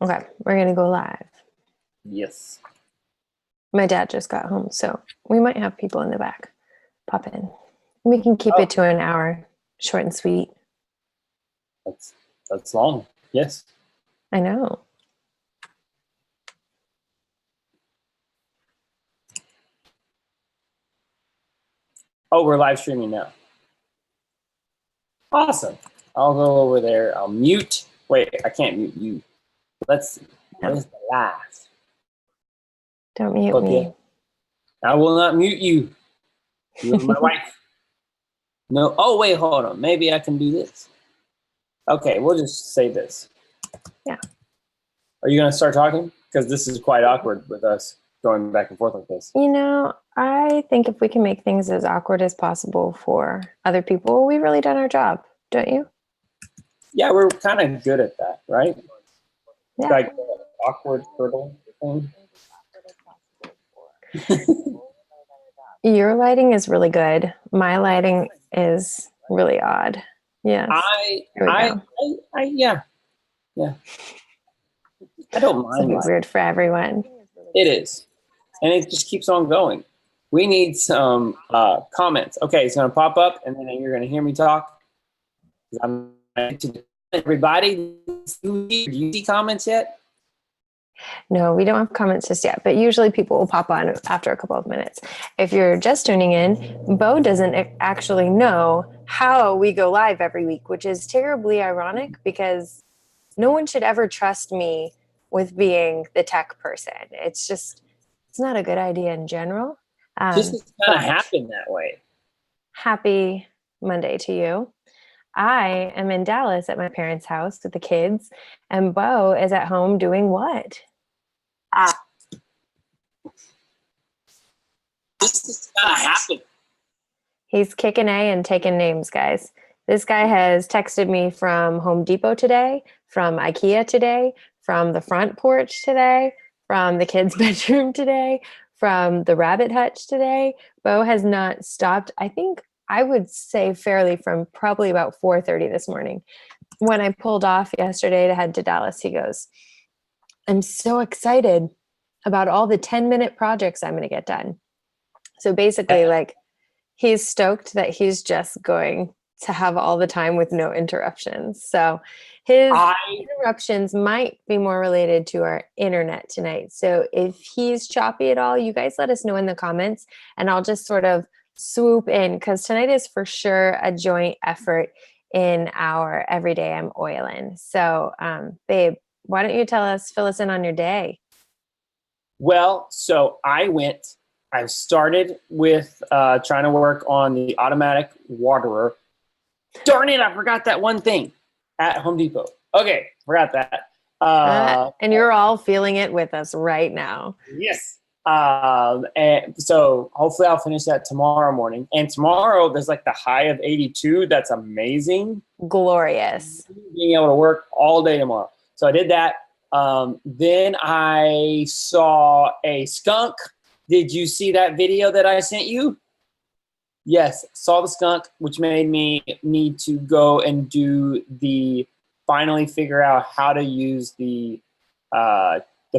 Okay, we're gonna go live. Yes. My dad just got home, so we might have people in the back pop in. We can keep it to an hour, short and sweet. That's long. Yes. I know. Oh, we're live streaming now. Awesome. I'll go over there. I'll mute. Wait, I can't mute you. Let's see. Where's the live? Don't mute me. I will not mute you. You're my wife. No. Oh, wait, hold on. Maybe I can do this. Okay, we'll just say this. Yeah. Are you going to start talking? Because this is quite awkward with us going back and forth like this. You know, I think if we can make things as awkward as possible for other people, we've really done our job, don't you? Yeah, we're kind of good at that, right? Yeah. Like the awkward turtle thing. Your lighting is really good. My lighting is really odd. Yes. Yeah. I don't mind. It'll be weird for everyone. It is. And it just keeps on going. We need some comments. Okay, it's going to pop up, and then you're going to hear me talk. Everybody, do you see comments yet? No, we don't have comments just yet, but usually people will pop on after a couple of minutes. If you're just tuning in, Bo doesn't actually know how we go live every week, which is terribly ironic because no one should ever trust me with being the tech person. It's not a good idea in general. Just kind of happened that way. Happy Monday to you. I am in Dallas at my parents' house with the kids, and Bo is at home doing what? This is kind of happened. He's kicking A and taking names, guys. This guy has texted me from Home Depot today, from IKEA today, from the front porch today, from the kids' bedroom today, from the rabbit hutch today. Bo has not stopped. I think I would say fairly from probably about 4:30 this morning. When I pulled off yesterday to head to Dallas, he goes, I'm so excited about all the 10-minute projects I'm going to get done. So basically, like, he's stoked that he's just going to have all the time with no interruptions. So his interruptions might be more related to our internet tonight. So if he's choppy at all, you guys let us know in the comments, and I'll just sort of swoop in, because tonight is for sure a joint effort in our Everyday I'm Oilin'. So, babe, why don't you fill us in on your day? Well, so I started with trying to work on the automatic waterer. Darn it, I forgot that one thing at Home Depot. Okay, forgot that. And you're all feeling it with us right now. Yes. And so hopefully I'll finish that tomorrow morning. And tomorrow there's like the high of 82. That's amazing. Glorious. Being able to work all day tomorrow. So I did that. Then I saw a skunk. Did you see that video that I sent you? Yes, saw the skunk, which made me need to go and finally figure out how to use the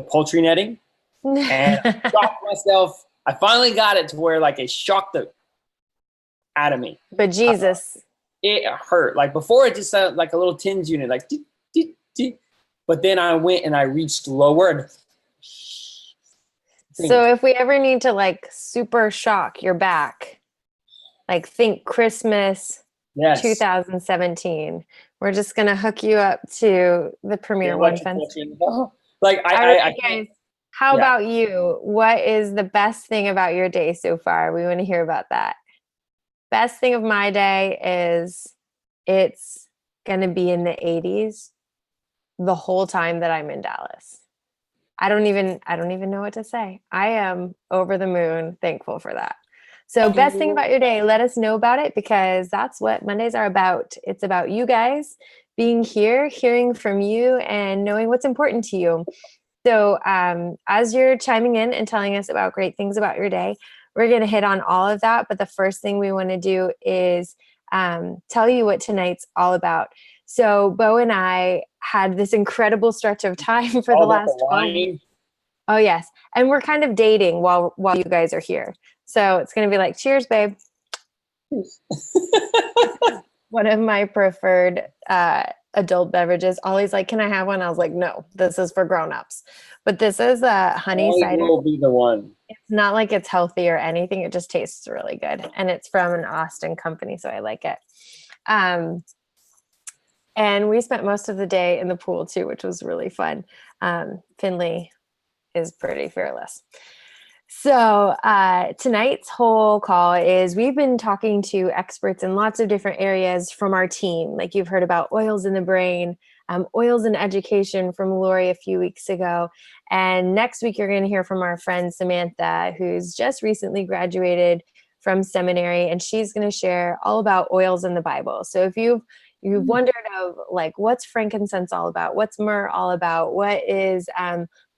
poultry netting. And I shocked myself. I finally got it to where like it shocked the out of me. But Jesus. It hurt. Like before it just sounded like a little tins unit, like dee, dee, dee. But then I went and I reached lower. And so if we ever need to like super shock your back, like think Christmas 2017, we're just going to hook you up to the Premier One Fence. Like guys, how about you? What is the best thing about your day so far? We want to hear about that. Best thing of my day is it's going to be in the 80s the whole time that I'm in Dallas. I don't even know what to say. I am over the moon thankful for that. So best thing about your day, let us know about it, because that's what Mondays are about. It's about you guys being here, hearing from you, and knowing what's important to you. So as you're chiming in and telling us about great things about your day, we're going to hit on all of that. But the first thing we want to do is tell you what tonight's all about. So Bo and I had this incredible stretch of time for the All about the last 12. wine. Oh yes. And we're kind of dating while you guys are here. So it's going to be like, cheers, babe. One of my preferred adult beverages. Ollie's like, can I have one? I was like, no, this is for grown-ups. But this is a honey Always cider. will be the one. It's not like it's healthy or anything. It just tastes really good. And it's from an Austin company, so I like it. And we spent most of the day in the pool too, which was really fun. Finley is pretty fearless. So tonight's whole call is we've been talking to experts in lots of different areas from our team. Like you've heard about oils in the brain, oils in education from Lori a few weeks ago. And next week, you're going to hear from our friend Samantha, who's just recently graduated from seminary, and she's going to share all about oils in the Bible. So if you've wondered of like, what's frankincense all about? What's myrrh all about? What is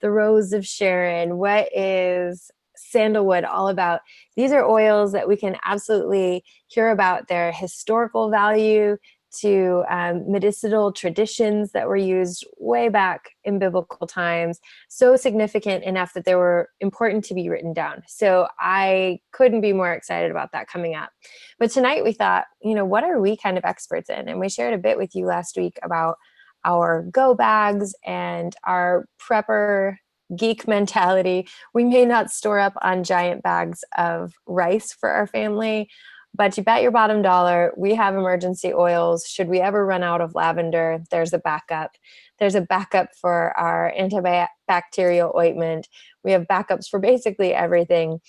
the rose of Sharon? What is sandalwood all about? These are oils that we can absolutely hear about their historical value, to medicinal traditions that were used way back in biblical times, so significant enough that they were important to be written down. So I couldn't be more excited about that coming up. But tonight we thought, what are we kind of experts in? And we shared a bit with you last week about our go bags and our prepper geek mentality. We may not store up on giant bags of rice for our family, but you bet your bottom dollar, we have emergency oils. Should we ever run out of lavender, there's a backup. There's a backup for our antibacterial ointment. We have backups for basically everything,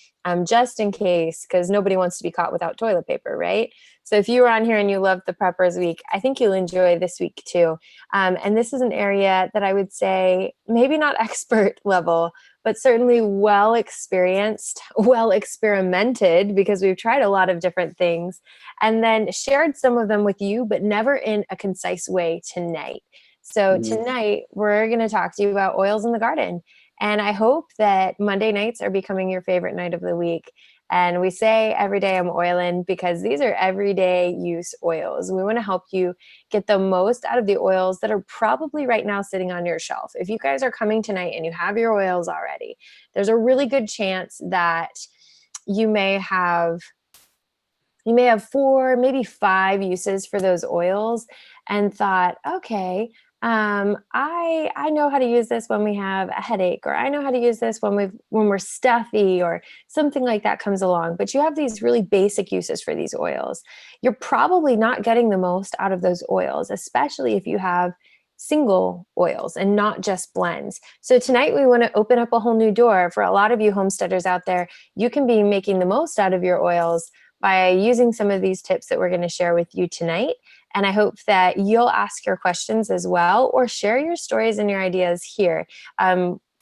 just in case, because nobody wants to be caught without toilet paper, right? So if you were on here and you loved the Preppers Week, I think you'll enjoy this week too. And this is an area that I would say maybe not expert level, but certainly well experienced, well experimented, because we've tried a lot of different things and then shared some of them with you, but never in a concise way tonight. So tonight we're going to talk to you about oils in the garden. And I hope that Monday nights are becoming your favorite night of the week. And we say every day I'm oiling because these are everyday use oils. We want to help you get the most out of the oils that are probably right now sitting on your shelf. If you guys are coming tonight and you have your oils already, there's a really good chance that you may have 4, maybe 5 uses for those oils and thought, okay, I know how to use this when we have a headache, or I know how to use this when we're stuffy or something like that comes along. But you have these really basic uses for these oils. You're probably not getting the most out of those oils, especially if you have single oils and not just blends. So tonight we want to open up a whole new door for a lot of you homesteaders out there. You can be making the most out of your oils by using some of these tips that we're going to share with you tonight. And I hope that you'll ask your questions as well, or share your stories and your ideas here.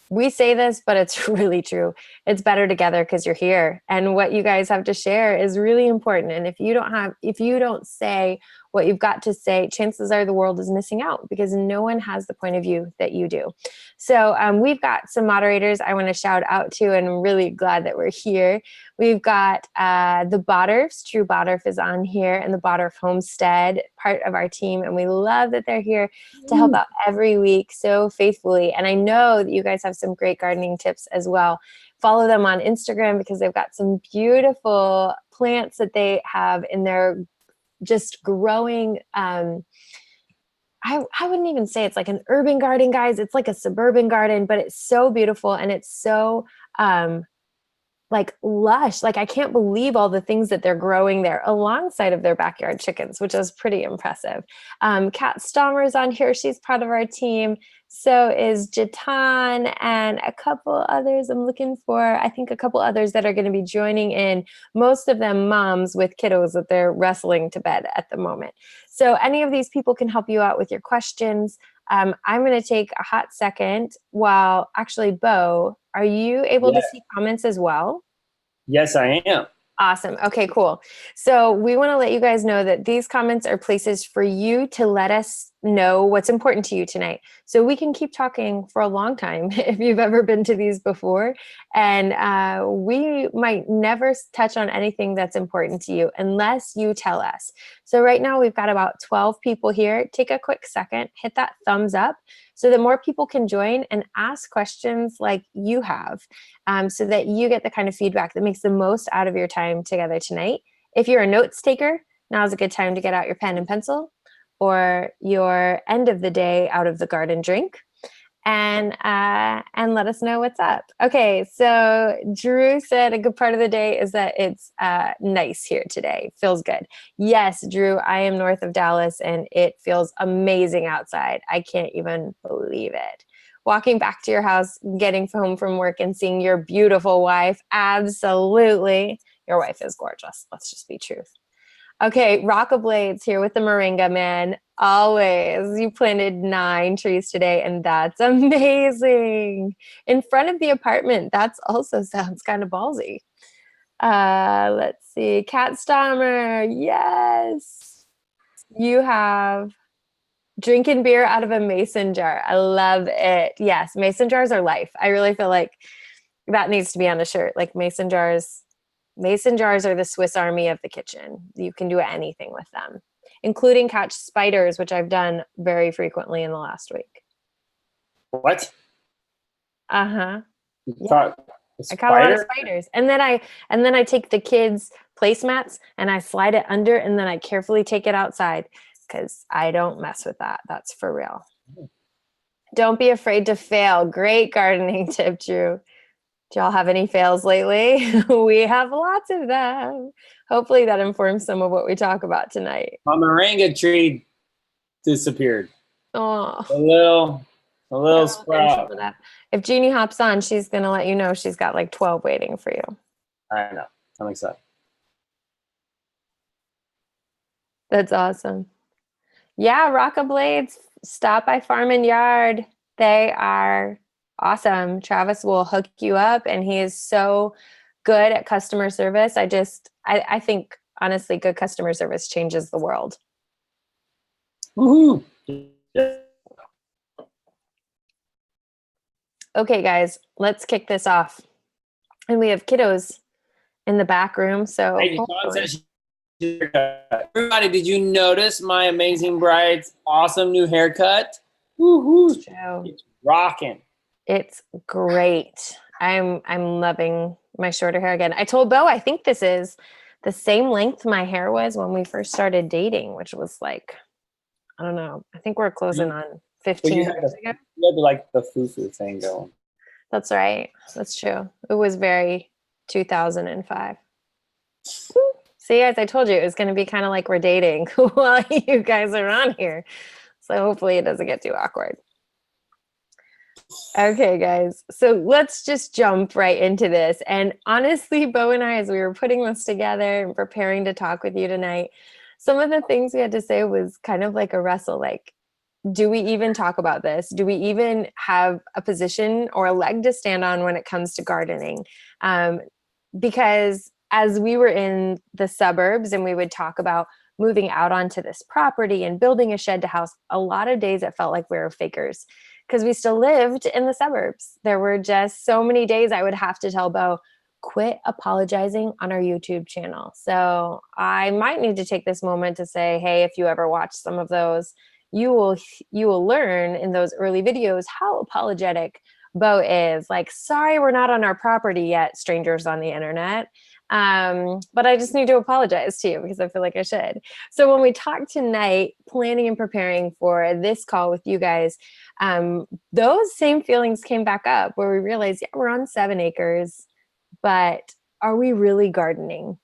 We say this, but it's really true. It's better together because you're here. And what you guys have to share is really important. And if you don't say what you've got to say, chances are the world is missing out because no one has the point of view that you do. So we've got some moderators I want to shout out to, and I'm really glad that we're here. We've got the Botterfs. True Botterf is on here, and the Botterf Homestead, part of our team. And we love that they're here to help out every week so faithfully. And I know that you guys have some great gardening tips as well. Follow them on Instagram because they've got some beautiful plants that they have in their just growing. I wouldn't even say it's like an urban garden, guys. It's like a suburban garden, but it's so beautiful and it's so like lush. Like I can't believe all the things that they're growing there alongside of their backyard chickens, which is pretty impressive. Kat Stommer's on here. She's part of our team. So is Jatan and a couple others I'm looking for. I think a couple others that are going to be joining in, most of them moms with kiddos that they're wrestling to bed at the moment. So any of these people can help you out with your questions. I'm going to take a hot second while actually, Bo, are you able to see comments as well? Yes, I am. Awesome. Okay, cool. So we want to let you guys know that these comments are places for you to let us know what's important to you tonight. So we can keep talking for a long time if you've ever been to these before. And we might never touch on anything that's important to you unless you tell us. So right now we've got about 12 people here. Take a quick second, hit that thumbs up so that more people can join and ask questions like you have, so that you get the kind of feedback that makes the most out of your time together tonight. If you're a notes taker, now's a good time to get out your pen and pencil, or your end of the day out of the garden drink, and let us know what's up. Okay, so Drew said a good part of the day is that it's nice here today. Feels good. Yes, Drew, I am north of Dallas and it feels amazing outside. I can't even believe it. Walking back to your house, getting home from work and seeing your beautiful wife. Absolutely. Your wife is gorgeous. Let's just be truth. Okay, Rockablades here with the Moringa Man. Always. You planted 9 trees today, and that's amazing. In front of the apartment, that's also sounds kind of ballsy. Let's see. Cat Stommer, yes. You have drinking beer out of a mason jar. I love it. Yes, mason jars are life. I really feel like that needs to be on a shirt. Like mason jars. Mason jars are the Swiss Army of the kitchen. You can do anything with them, including catch spiders, which I've done very frequently in the last week. What? Uh-huh. Yeah. I caught a lot of spiders. And then I take the kids' placemats and I slide it under, and then I carefully take it outside because I don't mess with that. That's for real. Don't be afraid to fail. Great gardening tip, Drew. Do y'all have any fails lately? We have lots of them. Hopefully that informs some of what we talk about tonight. My moringa tree disappeared. Oh, a little sprout. If Jeannie hops on, she's going to let you know she's got like 12 waiting for you. I know. I'm excited. That's awesome. Yeah, Rockablades, stop by Farm and Yard. They are awesome. Travis will hook you up, and he is so good at customer service. I think, honestly, good customer service changes the world. Woohoo! Yeah. Okay, guys, let's kick this off. And we have kiddos in the back room. So everybody, did you notice my amazing bride's awesome new haircut? Woohoo! It's rocking. It's great. I'm loving my shorter hair again. I told Bo I think this is the same length my hair was when we first started dating, which was like, I don't know. I think we're closing on 15 years ago. You had like the foo-foo thing going. That's right. That's true. It was very 2005. See, guys, I told you it was going to be kind of like we're dating while you guys are on here. So hopefully it doesn't get too awkward. Okay, guys. So let's just jump right into this. And honestly, Bo and I, as we were putting this together and preparing to talk with you tonight, some of the things we had to say was kind of like a wrestle. Like, do we even talk about this? Do we even have a position or a leg to stand on when it comes to gardening? Because as we were in the suburbs and we would talk about moving out onto this property and building a shed to house, a lot of days it felt like we were fakers because we still lived in the suburbs. There were just so many days I would have to tell Bo, quit apologizing on our YouTube channel. So I might need to take this moment to say, hey, if you ever watch some of those, you will learn in those early videos how apologetic Bo is. Like, sorry, we're not on our property yet, strangers on the internet. But I just need to apologize to you because I feel like I should. So when we talk tonight, planning and preparing for this call with you guys, those same feelings came back up where we realized, yeah, we're on 7 acres, but are we really gardening?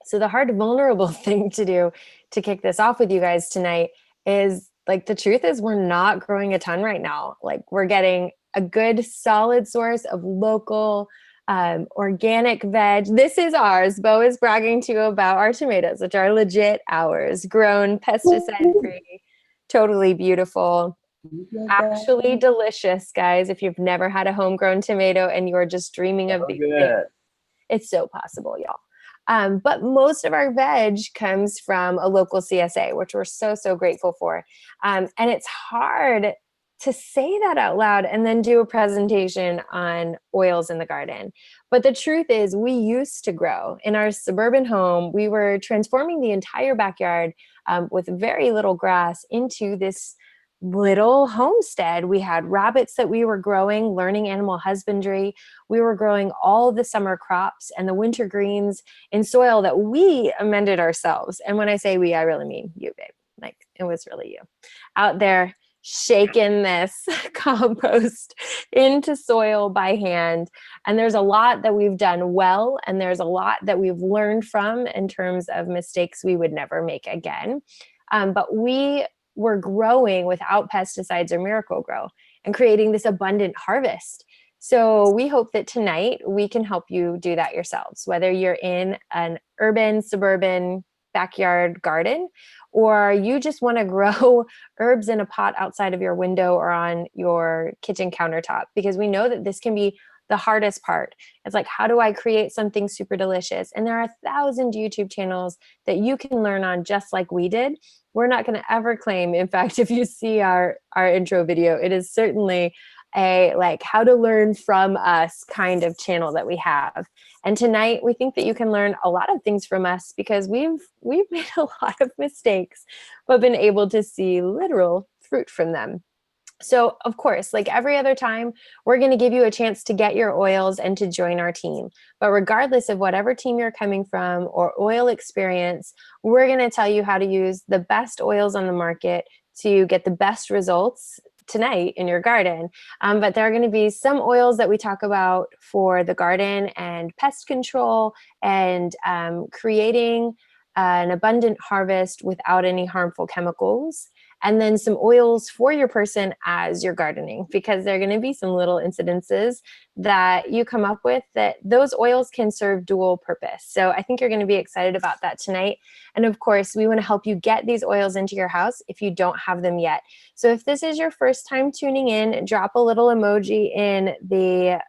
So the hard, vulnerable thing to do to kick this off with you guys tonight is, like, the truth is we're not growing a ton right now. Like, we're getting a good solid source of local organic veg. This is ours. Bo is bragging to you about our tomatoes, which are legit ours, grown pesticide free, totally beautiful, actually delicious, guys. If you've never had a homegrown tomato and you're just dreaming of these things, it's so possible, y'all. But most of our veg comes from a local CSA, which we're so, so grateful for. And it's hard to say that out loud and then do a presentation on oils in the garden. But the truth is, we used to grow in our suburban home. We were transforming the entire backyard with very little grass into this little homestead. We had rabbits that we were growing, learning animal husbandry. We were growing all the summer crops and the winter greens in soil that we amended ourselves. And when I say we, I really mean you, babe. Like, it was really you out there shaking this compost into soil by hand. And there's a lot that we've done well, and there's a lot that we've learned from in terms of mistakes we would never make again. But we were growing without pesticides or Miracle-Gro and creating this abundant harvest. So we hope that tonight we can help you do that yourselves, whether you're in an urban, suburban, backyard garden, or you just want to grow herbs in a pot outside of your window or on your kitchen countertop, because we know that this can be the hardest part. It's like, how do I create something super delicious? And there are 1,000 YouTube channels that you can learn on, just like we did. We're not going to ever claim, in fact, if you see our intro video, it is certainly a like how to learn from us kind of channel that we have. And tonight we think that you can learn a lot of things from us, because we've made a lot of mistakes, but been able to see literal fruit from them. So of course, like every other time, we're going to give you a chance to get your oils and to join our team. But regardless of whatever team you're coming from or oil experience, we're going to tell you how to use the best oils on the market to get the best results tonight in your garden. But there are going to be some oils that we talk about for the garden and pest control and creating an abundant harvest without any harmful chemicals. And then some oils for your person as you're gardening, because there are going to be some little incidences that you come up with that those oils can serve dual purpose. So I think you're going to be excited about that tonight. And of course, we want to help you get these oils into your house if you don't have them yet. So if this is your first time tuning in, drop a little emoji in the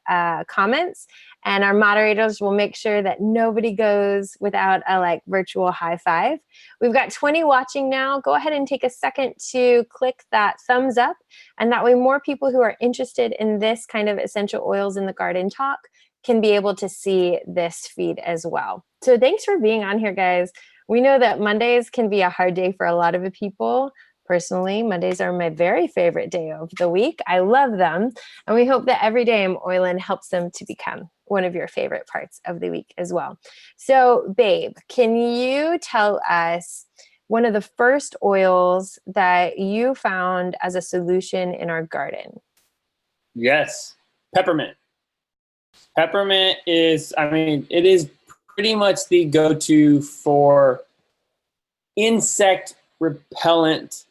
comments, and our moderators will make sure that nobody goes without a like virtual high five. We've got 20 watching now. Go ahead and take a second to click that thumbs up. And that way more people who are interested in this kind of essential oils in the garden talk can be able to see this feed as well. So thanks for being on here, guys. We know that Mondays can be a hard day for a lot of people. Personally, Mondays are my very favorite day of the week. I love them. And we hope that every day I'm oiling helps them to become one of your favorite parts of the week as well. So, babe, can you tell us one of the first oils that you found as a solution in our garden? Yes, peppermint. Peppermint is, it is pretty much the go-to for insect repellent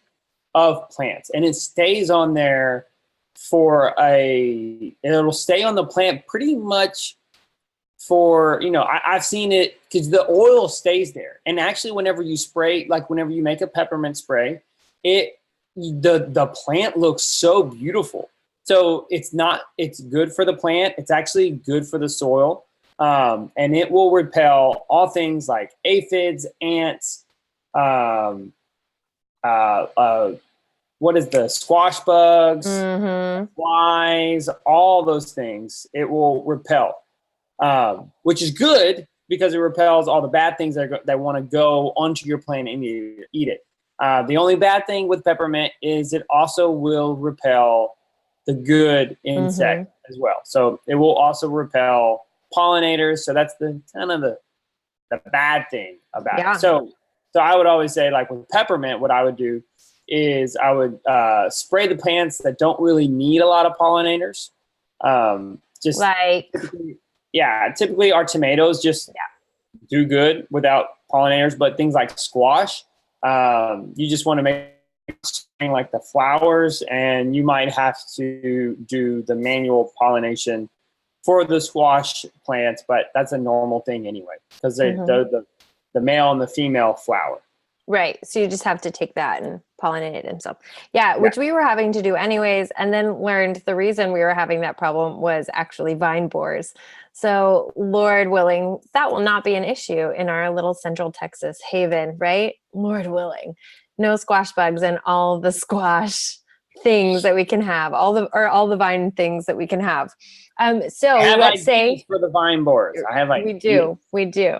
of plants. And it stays on there it'll stay on the plant pretty much for, I've seen it because the oil stays there. And actually whenever you spray, like whenever you make a peppermint spray, the plant looks so beautiful. So it's good for the plant. It's actually good for the soil. And it will repel all things like aphids, ants, what is the squash bugs, flies, all those things. It will repel, which is good because it repels all the bad things that want to go onto your plant and eat it. The only bad thing with peppermint is it also will repel the good insect as well. So it will also repel pollinators. So that's the kind of the bad thing about it. So I would always say, like with peppermint, what I would do is I would spray the plants that don't really need a lot of pollinators. Typically our tomatoes just do good without pollinators, but things like squash, you just want to make like the flowers, and you might have to do the manual pollination for the squash plants, but that's a normal thing anyway, because the male and the female flower. Right. So you just have to take that and pollinate it himself. Yeah, which we were having to do anyways, and then learned the reason we were having that problem was actually vine borers. So Lord willing, that will not be an issue in our little Central Texas haven, right? Lord willing. No squash bugs and all the squash things that we can have, all the vine things that we can have. So I have let's ideas say for the vine borers. I have we ideas. we do.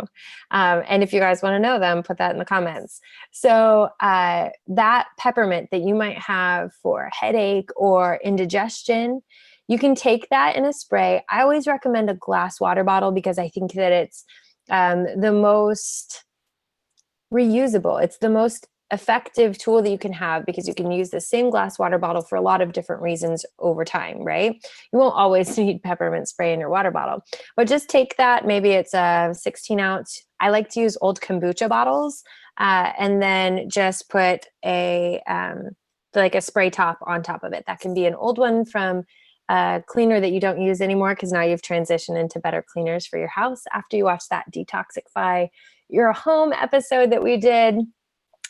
And if you guys want to know them, put that in the comments. So that peppermint that you might have for headache or indigestion, you can take that in a spray. I always recommend a glass water bottle because I think that it's the most reusable. It's the most effective tool that you can have because you can use the same glass water bottle for a lot of different reasons over time, right? You won't always need peppermint spray in your water bottle, but just take that. Maybe it's a 16 ounce. I like to use old kombucha bottles and then just put like a spray top on top of it. That can be an old one from a cleaner that you don't use anymore because now you've transitioned into better cleaners for your house after you watch that Detoxify Your Home episode that we did.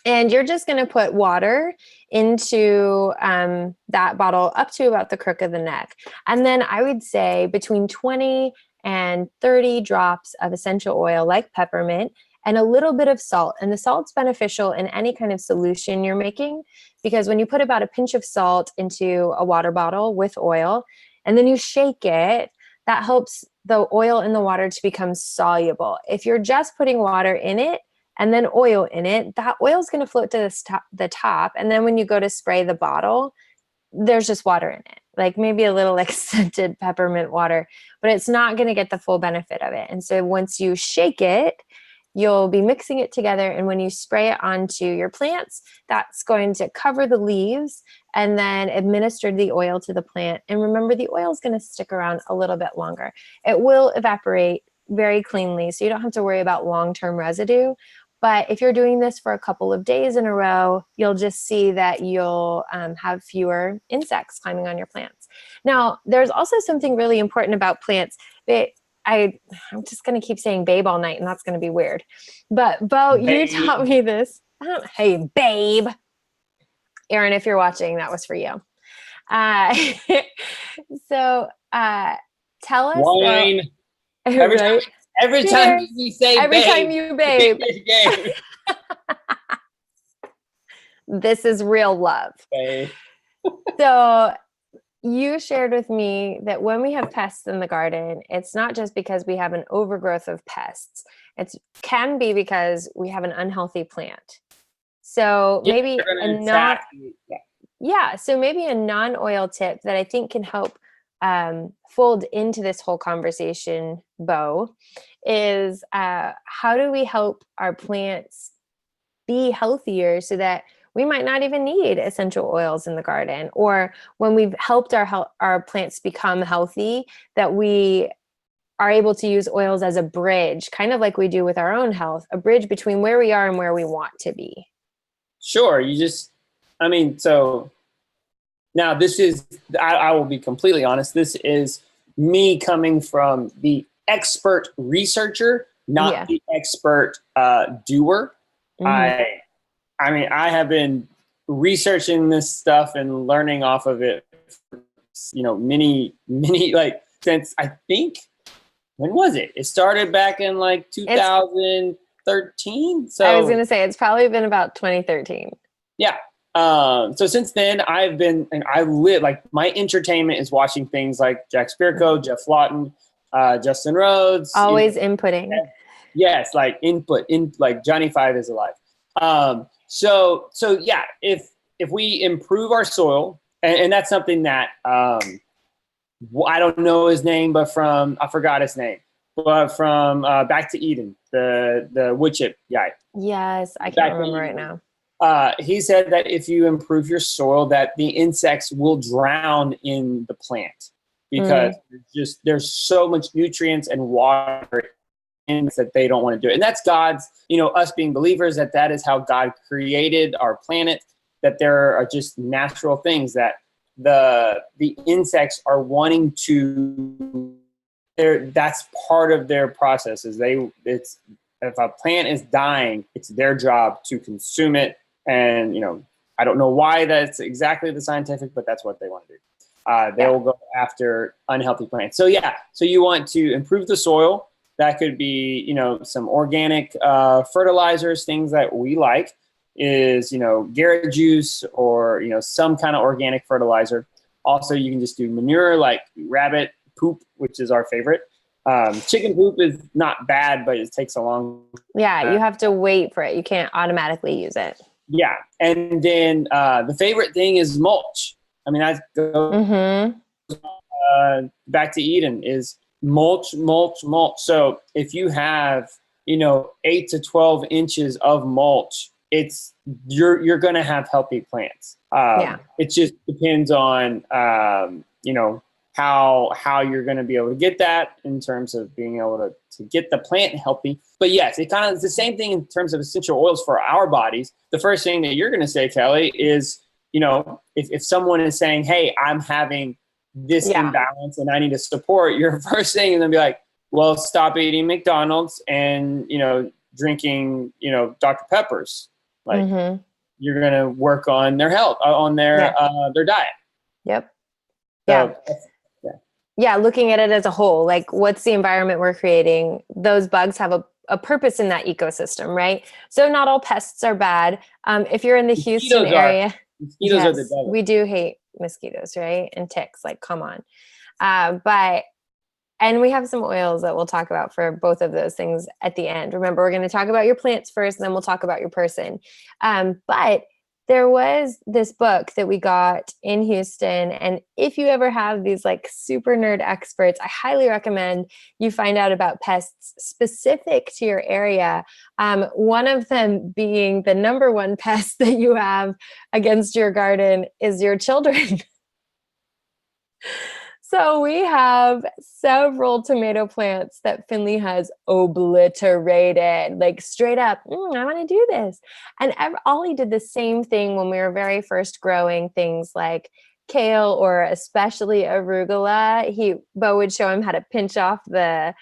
And you're just going to put water into that bottle up to about the crook of the neck. And then I would say between 20 and 30 drops of essential oil like peppermint and a little bit of salt. And the salt's beneficial in any kind of solution you're making because when you put about a pinch of salt into a water bottle with oil and then you shake it, that helps the oil in the water to become soluble. If you're just putting water in it, and then oil in it, that oil is going to float to the top. And then when you go to spray the bottle, there's just water in it, like maybe a little like scented peppermint water, but it's not going to get the full benefit of it. And so once you shake it, you'll be mixing it together. And when you spray it onto your plants, that's going to cover the leaves and then administer the oil to the plant. And remember, the oil is going to stick around a little bit longer. It will evaporate very cleanly, so you don't have to worry about long-term residue. But if you're doing this for a couple of days in a row, you'll just see that you'll have fewer insects climbing on your plants. Now, there's also something really important about plants. I'm just going to keep saying babe all night, and that's going to be weird. But Bo, you taught me this. Hey, babe. Aaron, if you're watching, that was for you. So tell us. Wine. Right? Every time you say every babe, time you babe. This is real love. Babe. So you shared with me that when we have pests in the garden, it's not just because we have an overgrowth of pests. It can be because we have an unhealthy plant. So maybe so maybe a non-oil tip that I think can help fold into this whole conversation, Bo, is how do we help our plants be healthier so that we might not even need essential oils in the garden, or when we've helped our plants become healthy, that we are able to use oils as a bridge, kind of like we do with our own health, a bridge between where we are and where we want to be. Sure. So now this is, I will be completely honest, this is me coming from the expert researcher, not the expert doer. Mm-hmm. I have been researching this stuff and learning off of it, many, like since I think, when was it? It started back in like 2013. So I was going to say, it's probably been about 2013. Yeah. So since then I live, like, my entertainment is watching things like Jack Spirko, Jeff Lawton, Justin Rhodes. Always inputting. Yes. Like like Johnny Five is alive. So yeah, if we improve our soil, and that's something that, I don't know his name, but I forgot his name, but from Back to Eden, the wood chip guy. Yes. I can't remember right now. He said that if you improve your soil, that the insects will drown in the plant because there's so much nutrients and water in that they don't want to do it. And that's God's, us being believers, that is how God created our planet, that there are just natural things that the insects are wanting to, that's part of their process, is if a plant is dying, it's their job to consume it. And, I don't know why that's exactly the scientific, but that's what they want to do. They will go after unhealthy plants. So so you want to improve the soil. That could be, some organic fertilizers, things that we like is, Garrett juice or, some kind of organic fertilizer. Also, you can just do manure like rabbit poop, which is our favorite. Chicken poop is not bad, but it takes a long. Yeah, you have to wait for it. You can't automatically use it. Yeah, and then the favorite thing is mulch. I mean, I go back to Eden is mulch. So if you have 8 to 12 inches of mulch, you're going to have healthy plants. It just depends on how you're going to be able to get that in terms of being able to get the plant healthy. But yes, it's the same thing in terms of essential oils for our bodies. The first thing that you're going to say, Kelly, is, if someone is saying, hey, I'm having this imbalance and I need to support, your first thing is going to be like, well, stop eating McDonald's and, drinking, Dr. Peppers. Like you're going to work on their health, on their diet. Yep. So, yeah, looking at it as a whole, like what's the environment we're creating? Those bugs have a purpose in that ecosystem, right? So not all pests are bad. If you're in the Houston area, mosquitoes are the devil. We do hate mosquitoes, right? And ticks, like, come on. And we have some oils that we'll talk about for both of those things at the end. Remember, we're going to talk about your plants first, and then we'll talk about your person. But there was this book that we got in Houston. And if you ever have these like super nerd experts, I highly recommend you find out about pests specific to your area. One of them being the number one pest that you have against your garden is your children. So we have several tomato plants that Finley has obliterated, like straight up, I want to do this. And Ollie did the same thing when we were very first growing things like kale or especially arugula. Bo would show him how to pinch off the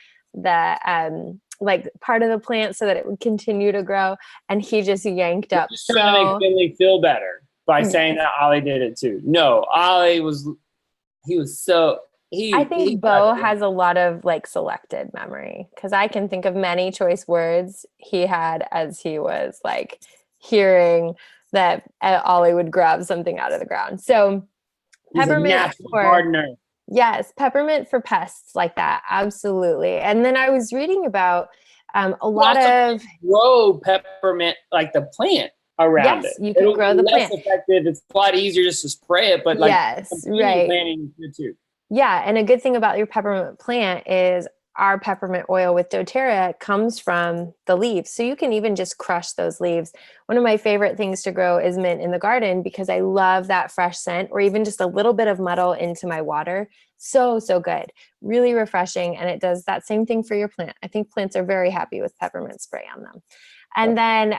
like part of the plant so that it would continue to grow. And he just yanked up. Just trying to make Finley feel better by saying that Ollie did it too. No, Ollie was... I think Bo has a lot of like selected memory because I can think of many choice words he had as he was like hearing that Ollie would grab something out of the ground. So peppermint peppermint for pests like that. Absolutely. And then I was reading about a lot of grow peppermint, like the plant. Around it. You can grow the plant. Effective. It's a lot easier just to spray it, but like planting is good too. Yeah, and a good thing about your peppermint plant is our peppermint oil with doTERRA comes from the leaves. So you can even just crush those leaves. One of my favorite things to grow is mint in the garden because I love that fresh scent, or even just a little bit of muddle into my water. So good. Really refreshing. And it does that same thing for your plant. I think plants are very happy with peppermint spray on them. And then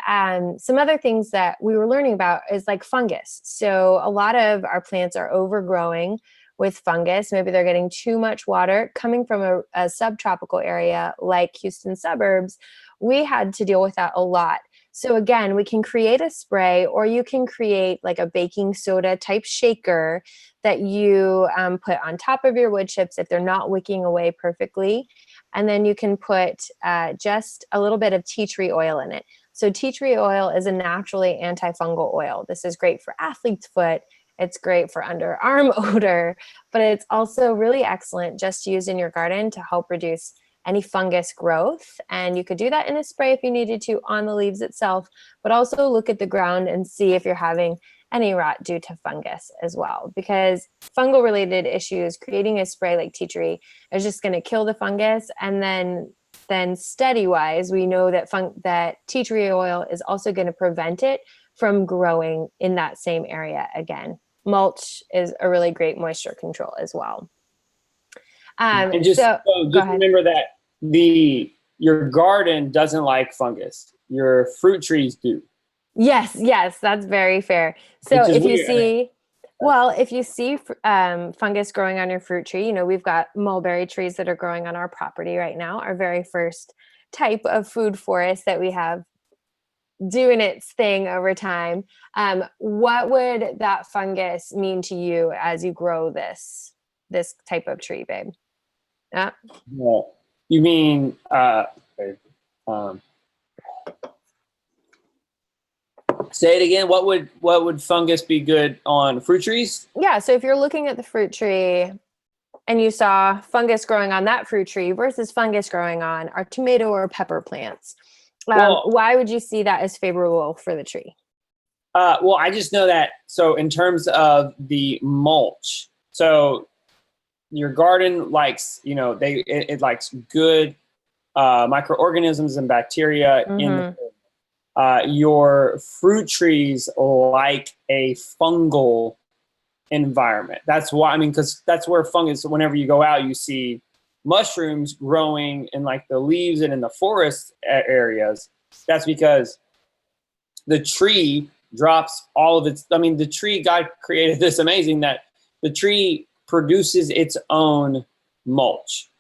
some other things that we were learning about is like fungus. So a lot of our plants are overgrowing with fungus. Maybe they're getting too much water coming from a subtropical area like Houston suburbs. We had to deal with that a lot. So again, we can create a spray, or you can create like a baking soda type shaker that you put on top of your wood chips if they're not wicking away perfectly. And then you can put just a little bit of tea tree oil in it. So tea tree oil is a naturally antifungal oil. This is great for athlete's foot. It's great for underarm odor, but it's also really excellent just to use in your garden to help reduce any fungus growth. And you could do that in a spray if you needed to on the leaves itself, but also look at the ground and see if you're having any rot due to fungus as well, because fungal related issues, creating a spray like tea tree is just going to kill the fungus. And then study wise, we know that that tea tree oil is also going to prevent it from growing in that same area again. Mulch is a really great moisture control as well. And just remember that your garden doesn't like fungus. Your fruit trees do. Yes, that's very fair. So if you see fungus growing on your fruit tree, we've got mulberry trees that are growing on our property right now. Our very first type of food forest that we have doing its thing over time, what would that fungus mean to you as you grow this type of tree, babe? Well, you mean say it again. What would fungus be good on fruit trees? Yeah, so if you're looking at the fruit tree and you saw fungus growing on that fruit tree versus fungus growing on our tomato or pepper plants, why would you see that as favorable for the tree? Well, I just know that. So in terms of the mulch, so your garden likes, it likes good microorganisms and bacteria in the your fruit trees like a fungal environment. That's why, because that's where fungus, whenever you go out, you see mushrooms growing in like the leaves and in the forest areas. That's because the tree drops all of its, the tree, God created this amazing that the tree produces its own mulch.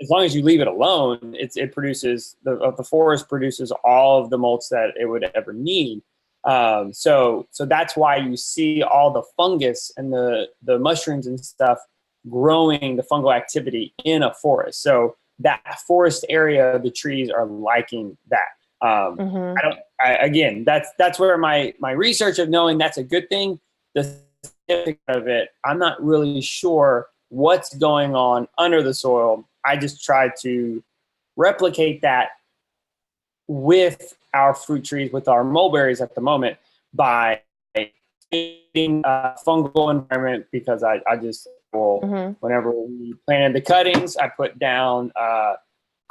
As long as you leave it alone, it produces, the forest produces all of the mulch that it would ever need. So that's why you see all the fungus and the mushrooms and stuff growing, the fungal activity in a forest. So that forest area, the trees are liking that. Again, that's where my research of knowing that's a good thing, the specific of it, I'm not really sure what's going on under the soil. I just try to replicate that with our fruit trees, with our mulberries at the moment, by creating a fungal environment, because I just, whenever we planted the cuttings, I put down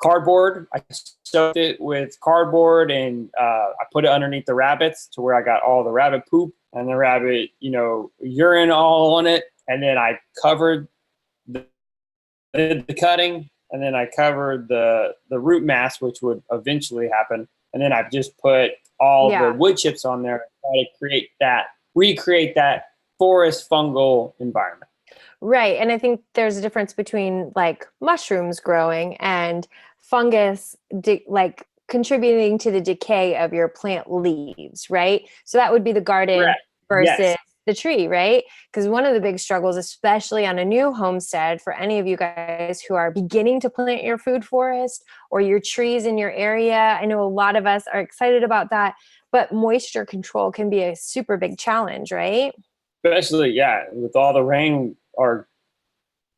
cardboard. I soaked it with cardboard and I put it underneath the rabbits to where I got all the rabbit poop and the rabbit, urine all on it. And then I covered the cutting, and then I covered the root mass, which would eventually happen. And then I've just put all the wood chips on there and try to recreate that forest fungal environment. Right. And I think there's a difference between like mushrooms growing and fungus, like contributing to the decay of your plant leaves, right? So that would be the garden versus the tree, right? Because one of the big struggles, especially on a new homestead, for any of you guys who are beginning to plant your food forest or your trees in your area, I know a lot of us are excited about that, but moisture control can be a super big challenge, right? Especially, with all the rain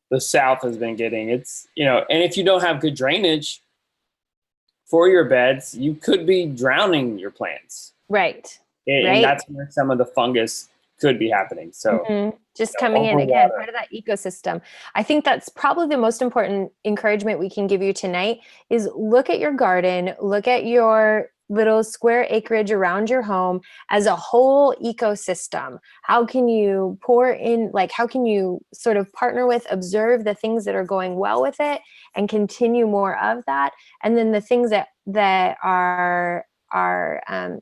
the South has been getting. It's, and if you don't have good drainage for your beds, you could be drowning your plants. Right. And that's where some of the fungus could be happening. So just coming in again, part of that ecosystem. I think that's probably the most important encouragement we can give you tonight is look at your garden, look at your little square acreage around your home as a whole ecosystem. How can you how can you sort of partner with, observe the things that are going well with it and continue more of that? And then the things that are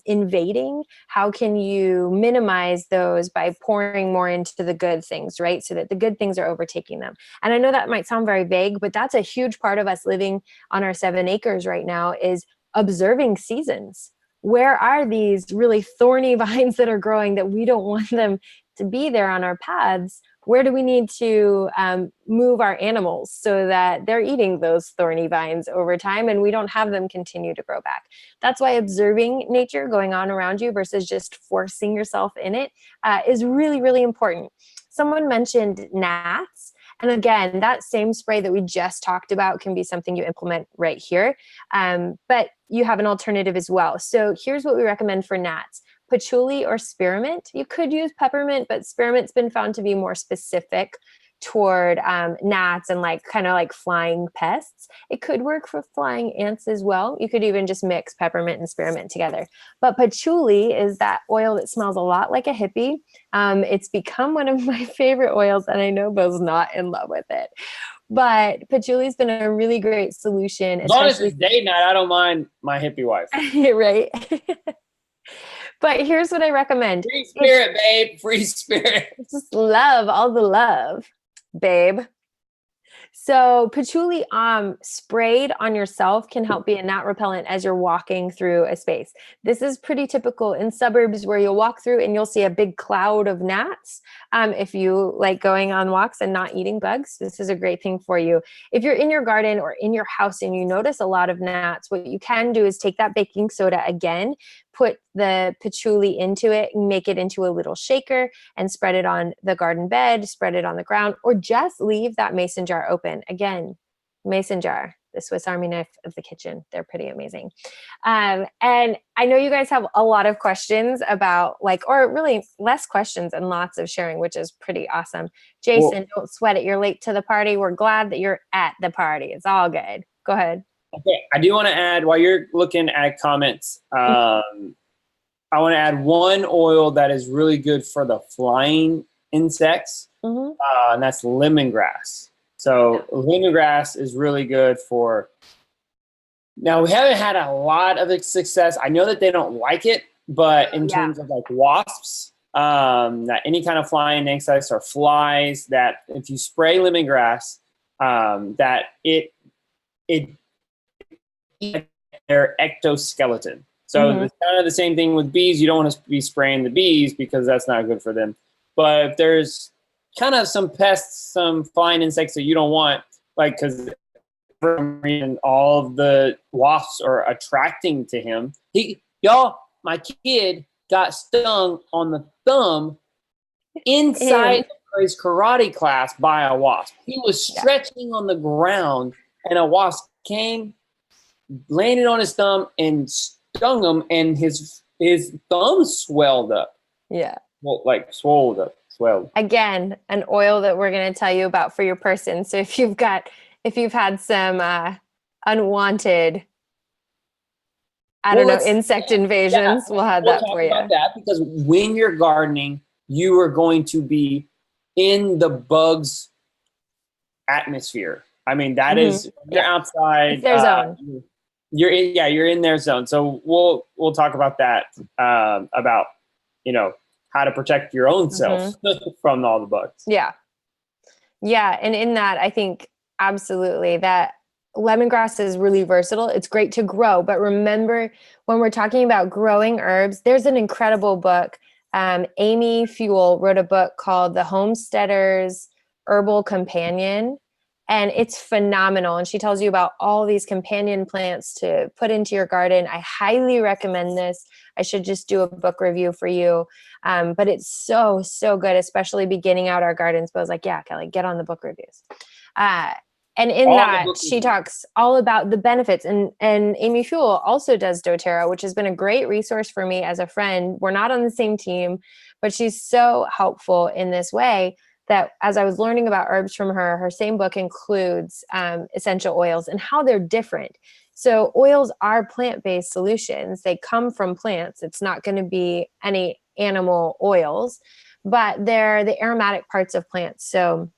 invading, how can you minimize those by pouring more into the good things, right? So that the good things are overtaking them. And I know that might sound very vague, but that's a huge part of us living on our 7 acres right now is observing seasons. Where are these really thorny vines that are growing that we don't want them to be there on our paths? Where do we need to move our animals so that they're eating those thorny vines over time and we don't have them continue to grow back? That's why observing nature going on around you versus just forcing yourself in it is really, really important. Someone mentioned gnats. And again, that same spray that we just talked about can be something you implement right here. But you have an alternative as well. So here's what we recommend for gnats. Patchouli or spearmint. You could use peppermint, but spearmint's been found to be more specific toward gnats and kind of flying pests. It could work for flying ants as well. You could even just mix peppermint and spearmint together. But patchouli is that oil that smells a lot like a hippie. It's become one of my favorite oils, and I know Bo's not in love with it. But patchouli's been a really great solution. As long as it's date night, I don't mind my hippie wife. Right. But here's what I recommend. Free spirit, babe. Free spirit. Just love, all the love, babe. So patchouli sprayed on yourself can help be a gnat repellent as you're walking through a space. This is pretty typical in suburbs where you'll walk through and you'll see a big cloud of gnats. If you like going on walks and not eating bugs, this is a great thing for you. If you're in your garden or in your house and you notice a lot of gnats, what you can do is take that baking soda again, put the patchouli into it, make it into a little shaker and spread it on the garden bed, spread it on the ground, or just leave that mason jar open. Again, mason jar, the Swiss Army knife of the kitchen. They're pretty amazing. And I know you guys have a lot of questions about or really less questions and lots of sharing, which is pretty awesome. Jason, don't sweat it. You're late to the party. We're glad that you're at the party. It's all good. Go ahead. Okay, I do want to add, while you're looking at comments, I want to add one oil that is really good for the flying insects, and that's lemongrass. So lemongrass is really good for, now we haven't had a lot of success. I know that they don't like it, but in terms of like wasps, that any kind of flying insects or flies, that if you spray lemongrass, that it their ectoskeleton. So it's kind of the same thing with bees. You don't want to be spraying the bees because that's not good for them. But if there's kind of some pests, some flying insects that you don't want, like because for some reason all of the wasps are attracting to him. My kid got stung on the thumb inside his karate class by a wasp. He was stretching on the ground and a wasp came, landed on his thumb and stung him, and his thumb swelled up. Yeah. Well, like swelled. Again, an oil that we're going to tell you about for your person. So if you've had some unwanted, insect invasions, we'll have that for you. About that, because when you're gardening, you are going to be in the bugs atmosphere. I mean, that is, you're outside. It's their zone. You're in their zone. So we'll talk about that, about, how to protect your own self from all the bugs. Yeah. Yeah. And in that, I think absolutely that lemongrass is really versatile. It's great to grow, but remember when we're talking about growing herbs, there's an incredible book. Amy Fuel wrote a book called The Homesteader's Herbal Companion. And it's phenomenal. And she tells you about all these companion plants to put into your garden. I highly recommend this. I should just do a book review for you. But it's so, so good, especially beginning out our gardens. But I was like, yeah, Kelly, get on the book reviews. And in that, she talks all about the benefits. And Amy Fuel also does doTERRA, which has been a great resource for me as a friend. We're not on the same team, but she's so helpful in this way that as I was learning about herbs from her, her same book includes essential oils and how they're different. So oils are plant-based solutions. They come from plants. It's not going to be any animal oils, but they're the aromatic parts of plants. So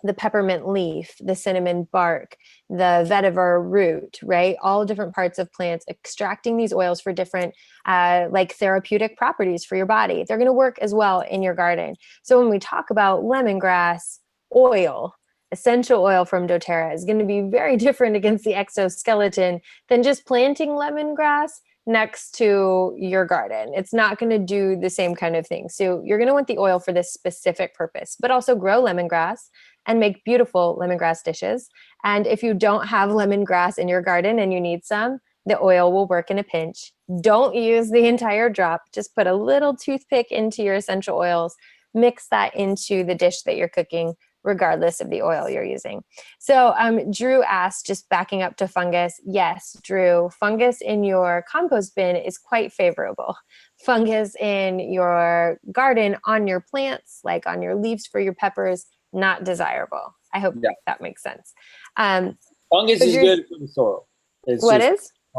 the peppermint leaf, the cinnamon bark, the vetiver root, right? All different parts of plants, extracting these oils for different therapeutic properties for your body. They're going to work as well in your garden. So when we talk about lemongrass oil, essential oil from doTERRA is going to be very different against the exoskeleton than just planting lemongrass next to your garden. It's not going to do the same kind of thing. So you're going to want the oil for this specific purpose, but also grow lemongrass and make beautiful lemongrass dishes. And if you don't have lemongrass in your garden and you need some, the oil will work in a pinch. Don't use the entire drop. Just put a little toothpick into your essential oils, mix that into the dish that you're cooking, regardless of the oil you're using. So Drew asked, just backing up to fungus. Yes, Drew, fungus in your compost bin is quite favorable. Fungus in your garden on your plants, like on your leaves for your peppers, not desirable. I hope that makes sense. Fungus is good for the soil.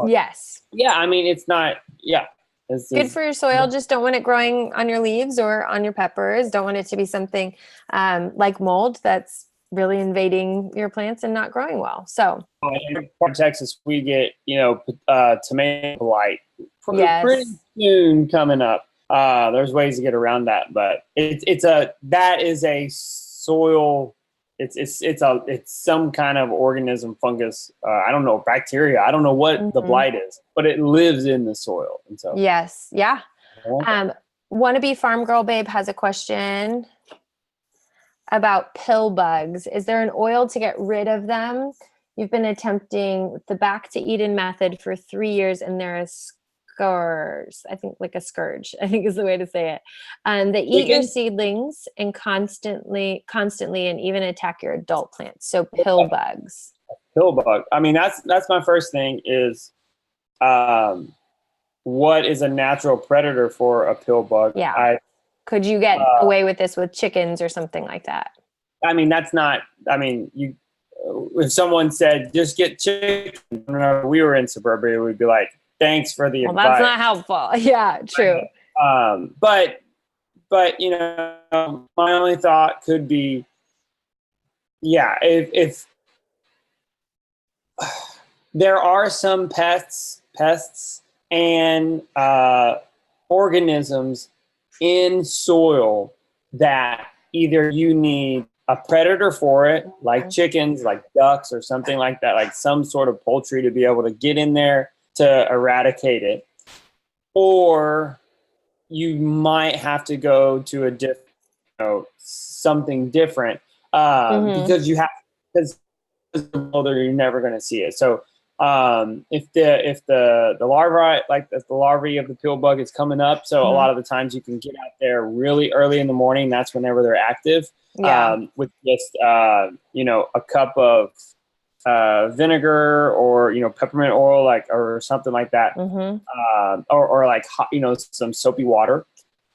Yes. Yeah, I mean, it's not, it's good for your soil. Just don't want it growing on your leaves or on your peppers. Don't want it to be something like mold that's really invading your plants and not growing well. So in Texas, we get, tomato blight pretty soon coming up. There's ways to get around that, but that is a soil it's some kind of organism, fungus. I don't know, bacteria. I don't know what the blight is, but it lives in the soil, and so Yes, yeah. Wannabe Farm Girl Babe has a question about pill bugs. Is there an oil to get rid of them? You've been attempting the Back to Eden method for 3 years, and there is scourge. I think like a scourge, I think is the way to say it. They eat your seedlings and constantly, and even attack your adult plants. So pill bugs. Pill bug. I mean, that's my first thing is, what is a natural predator for a pill bug? Yeah. Could you get away with this with chickens or something like that? I mean, that's not. I mean, you. If someone said just get chicken, whenever we were in suburbia, we'd be like, thanks for the advice. That's not helpful. Yeah, true. But you know, my only thought could be, yeah, if there are some pests and organisms in soil that either you need a predator for it, like chickens, like ducks, or something like that, like some sort of poultry to be able to get in there to eradicate it, or you might have to go to a different, something different, because you're never going to see it. So if the larvae, like the larvae of the pill bug is coming up, so a lot of the times you can get out there really early in the morning. That's whenever they're active. With just a cup of vinegar or peppermint oil, or something like that, or like hot, some soapy water,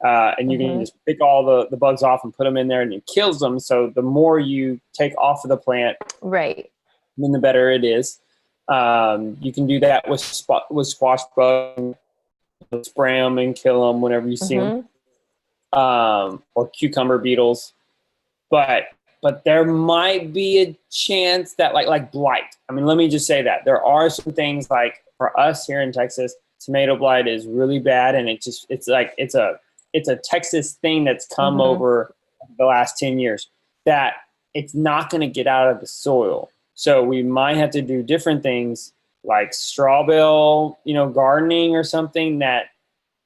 and you can just pick all the bugs off and put them in there, and it kills them. So the more you take off of the plant, right, then the better it is. You can do that with squash bugs, spray them and kill them whenever you see them, or cucumber beetles. But there might be a chance that like blight. I mean, let me just say that there are some things, like for us here in Texas, tomato blight is really bad, and it's a Texas thing that's come over the last 10 years, that it's not going to get out of the soil. So we might have to do different things like straw bale, gardening or something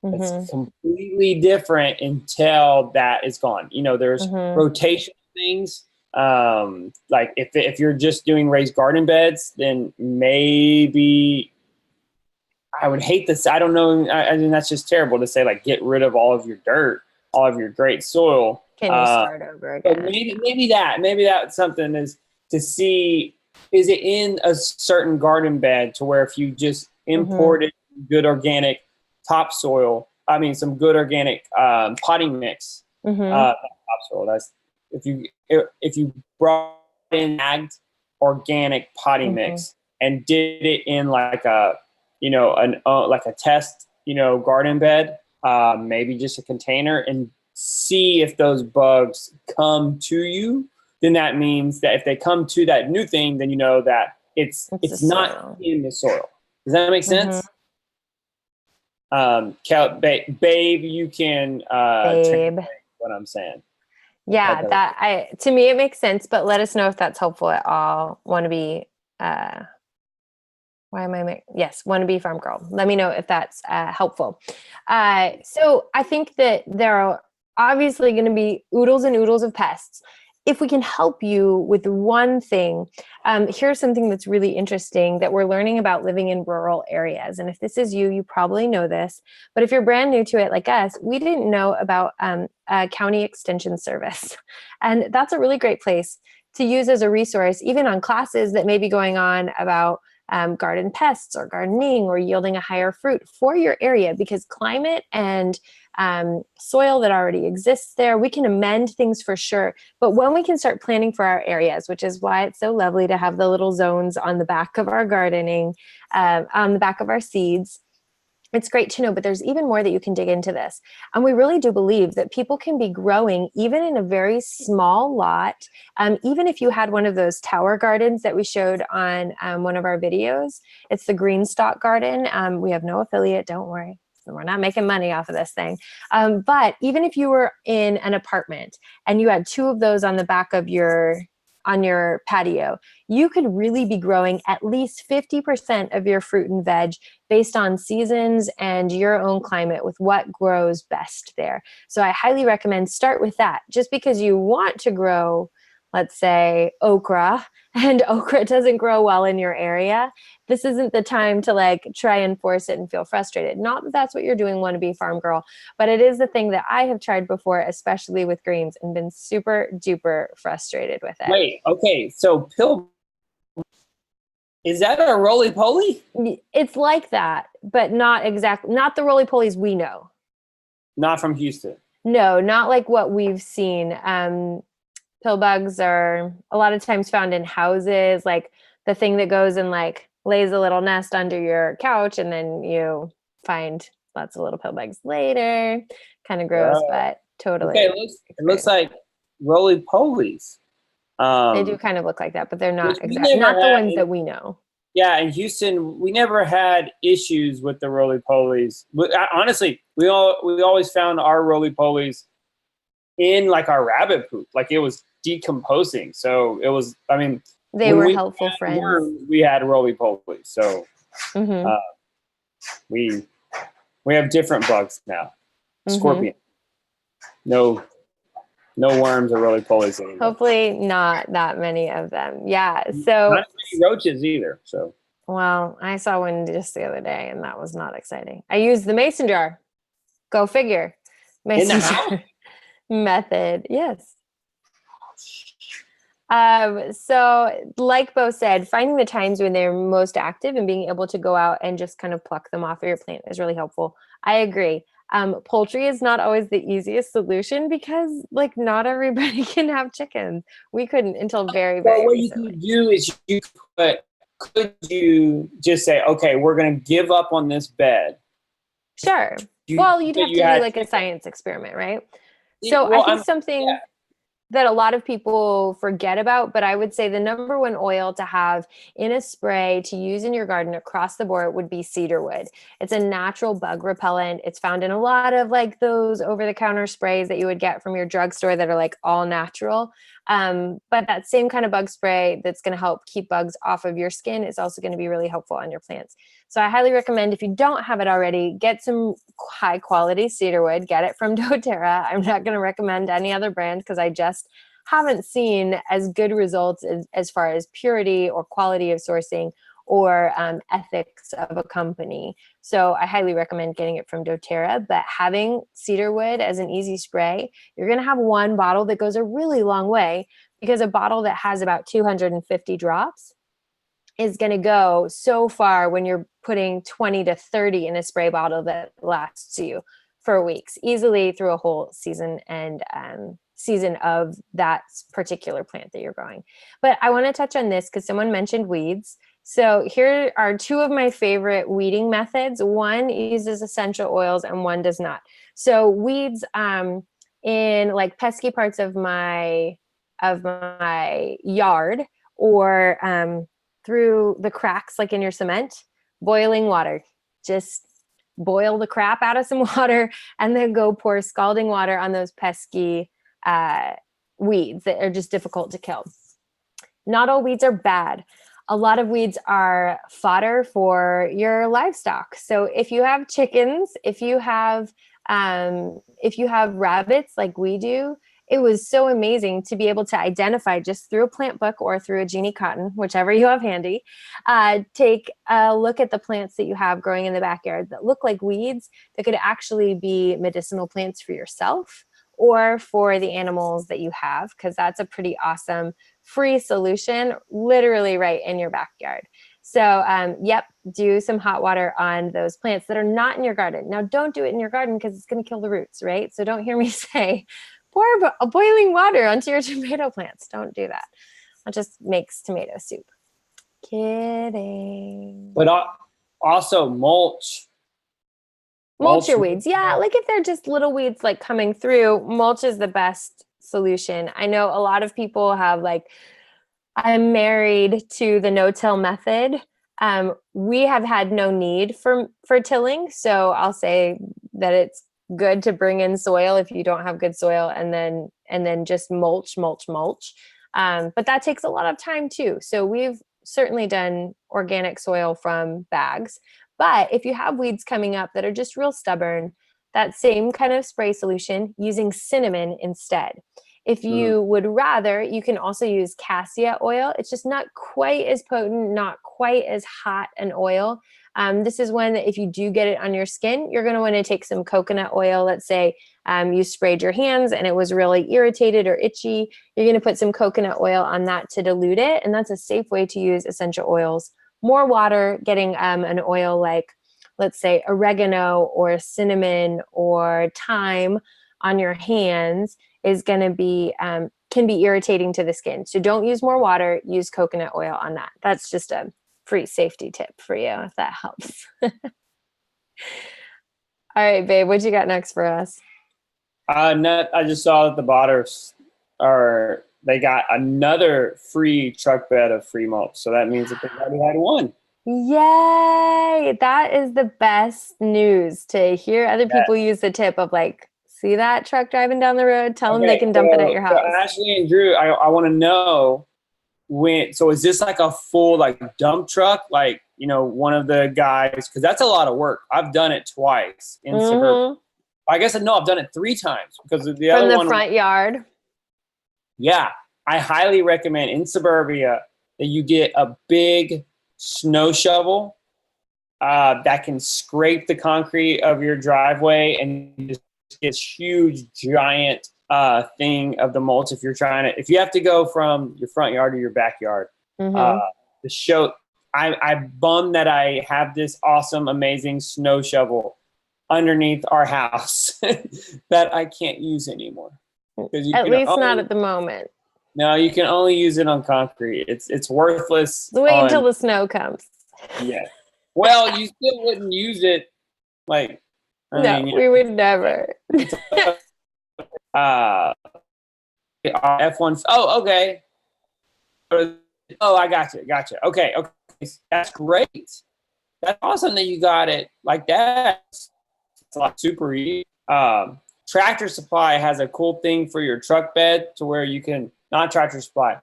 it's completely different until that is gone. There's rotation things. Like if you're just doing raised garden beds, then maybe I would hate this. I don't know. I mean, that's just terrible to say, like, get rid of all of your dirt, all of your great soil. Can you start over again? But maybe that's something, is to see, is it in a certain garden bed to where if you just imported good organic topsoil, some good organic potting mix, not topsoil. That's if you brought in agged organic potting mix and did it in like a like a test garden bed, maybe just a container, and see if those bugs come to you. Then that means that if they come to that new thing, then you know that it's not in the soil. Does that make sense? Babe, you can translate what I'm saying. Yeah, to me it makes sense, but let us know if that's helpful at all. Wannabe Farm Girl. Let me know if that's helpful. So I think that there are obviously going to be oodles and oodles of pests. If we can help you with one thing, here's something that's really interesting that we're learning about living in rural areas. And if this is you, you probably know this. But if you're brand new to it like us, we didn't know about a county extension service. And that's a really great place to use as a resource, even on classes that may be going on about garden pests or gardening or yielding a higher fruit for your area, because climate and soil that already exists there, we can amend things for sure. But when we can start planning for our areas, which is why it's so lovely to have the little zones on the back of our gardening, on the back of our seeds, it's great to know. But there's even more that you can dig into this. And we really do believe that people can be growing even in a very small lot. Even if you had one of those tower gardens that we showed on one of our videos, it's the Green Stalk Garden. We have no affiliate, don't worry. We're not making money off of this thing. But even if you were in an apartment and you had two of those on the back of your on your patio, you could really be growing at least 50% of your fruit and veg based on seasons and your own climate with what grows best there. So I highly recommend start with that. Just because you want to grow, let's say, okra, and okra doesn't grow well in your area, this isn't the time to like try and force it and feel frustrated. Not that that's what you're doing, want to be farm girl, but it is the thing that I have tried before, especially with greens, and been super duper frustrated with it. Wait, okay, so is that a roly poly? It's like that, but not exactly, not the roly polies we know. Not from Houston. No, not like what we've seen. Pill bugs are a lot of times found in houses, like the thing that goes and like lays a little nest under your couch, and then you find lots of little pill bugs later. Kind of gross, but totally. Okay, it looks like roly polies. They do kind of look like that, but they're not exactly not the ones that we know. Yeah, in Houston, we never had issues with the roly polies. Honestly, we always found our roly polies in like our rabbit poop, like it was decomposing. So it was, I mean, they were helpful friends. We had roly polies, so we have different bugs now. Scorpion, no worms or roly polies anymore. Hopefully not that many of them. Yeah. So not many roaches either. So well, I saw one just the other day, and that was not exciting. I used the mason jar. Go figure. Mason jar method. Yes. So like Bo said, finding the times when they're most active and being able to go out and just kind of pluck them off of your plant is really helpful. I agree. Poultry is not always the easiest solution because like not everybody can have chickens. We couldn't until very what recently. You could do is could you just say, okay, we're going to give up on this bed? Sure. Well, you'd have to do like a science experiment, right? So I think something that a lot of people forget about, but I would say the number one oil to have in a spray to use in your garden across the board would be cedarwood. It's a natural bug repellent. It's found in a lot of like those over-the-counter sprays that you would get from your drugstore that are like all natural. But that same kind of bug spray that's going to help keep bugs off of your skin is also going to be really helpful on your plants. So I highly recommend, if you don't have it already, get some high quality cedarwood, get it from doTERRA. I'm not going to recommend any other brand because I just haven't seen as good results as far as purity or quality of sourcing or ethics of a company. So I highly recommend getting it from doTERRA, but having cedarwood as an easy spray, you're going to have one bottle that goes a really long way, because a bottle that has about 250 drops is going to go so far when you're putting 20 to 30 in a spray bottle that lasts you for weeks, easily through a whole season and season of that particular plant that you're growing. But I want to touch on this because someone mentioned weeds. So here are two of my favorite weeding methods. One uses essential oils and one does not. So weeds in like pesky parts of my yard, or through the cracks like in your cement, boiling water. Just boil the crap out of some water and then go pour scalding water on those pesky weeds that are just difficult to kill. Not all weeds are bad. A lot of weeds are fodder for your livestock. So if you have chickens, if you have rabbits like we do, it was so amazing to be able to identify just through a plant book or through a Genie Cotton, whichever you have handy, take a look at the plants that you have growing in the backyard that look like weeds that could actually be medicinal plants for yourself or for the animals that you have, because that's a pretty awesome free solution literally right in your backyard. So yep, do some hot water on those plants that are not in your garden. Now don't do it in your garden because it's going to kill the roots, right? So don't hear me say pour boiling water onto your tomato plants. Don't do that. That just makes tomato soup. Kidding. But also mulch. Mulch your weeds. Yeah, like if they're just little weeds like coming through, mulch is the best solution. I know a lot of people have like, I'm married to the no-till method. We have had no need for tilling. So I'll say that it's good to bring in soil if you don't have good soil, and then just mulch. But that takes a lot of time too. So we've certainly done organic soil from bags. But if you have weeds coming up that are just real stubborn, that same kind of spray solution using cinnamon instead. If you would rather, you can also use cassia oil. It's just not quite as potent, not quite as hot an oil. This is one that if you do get it on your skin, you're going to want to take some coconut oil. Let's say you sprayed your hands and it was really irritated or itchy. You're going to put some coconut oil on that to dilute it. And that's a safe way to use essential oils. More water, getting an oil like, let's say, oregano or cinnamon or thyme on your hands is going to be, can be irritating to the skin. So don't use more water, use coconut oil on that. That's just a free safety tip for you, if that helps. All right, babe, what you got next for us? I just saw that the Botters they got another free truck bed of free mulch. So that means that they've already had one. Yay! That is the best news, to hear other people use the tip of like, see that truck driving down the road? Tell them they can dump it at your house. So Ashley and Drew, I want to know so is this like a full like dump truck? Like, one of the guys, because that's a lot of work. I've done it twice in suburbia. I guess I've done it 3 times because the other one. From the front yard? Yeah. I highly recommend in suburbia that you get a big snow shovel that can scrape the concrete of your driveway and just this huge giant thing of the mulch. If you have to go from your front yard to your backyard, I'm bummed that I have this awesome, amazing snow shovel underneath our house that I can't use anymore. At least not at the moment. No, you can only use it on concrete. It's worthless. Wait until the snow comes. Yeah. Well, you still wouldn't use it. Like, we would never. F1. Oh, okay. Oh, I gotcha. Okay. That's great. That's awesome that you got it like that. It's like super easy. Tractor Supply has a cool thing for your truck bed to where you can, not Tractor Supply,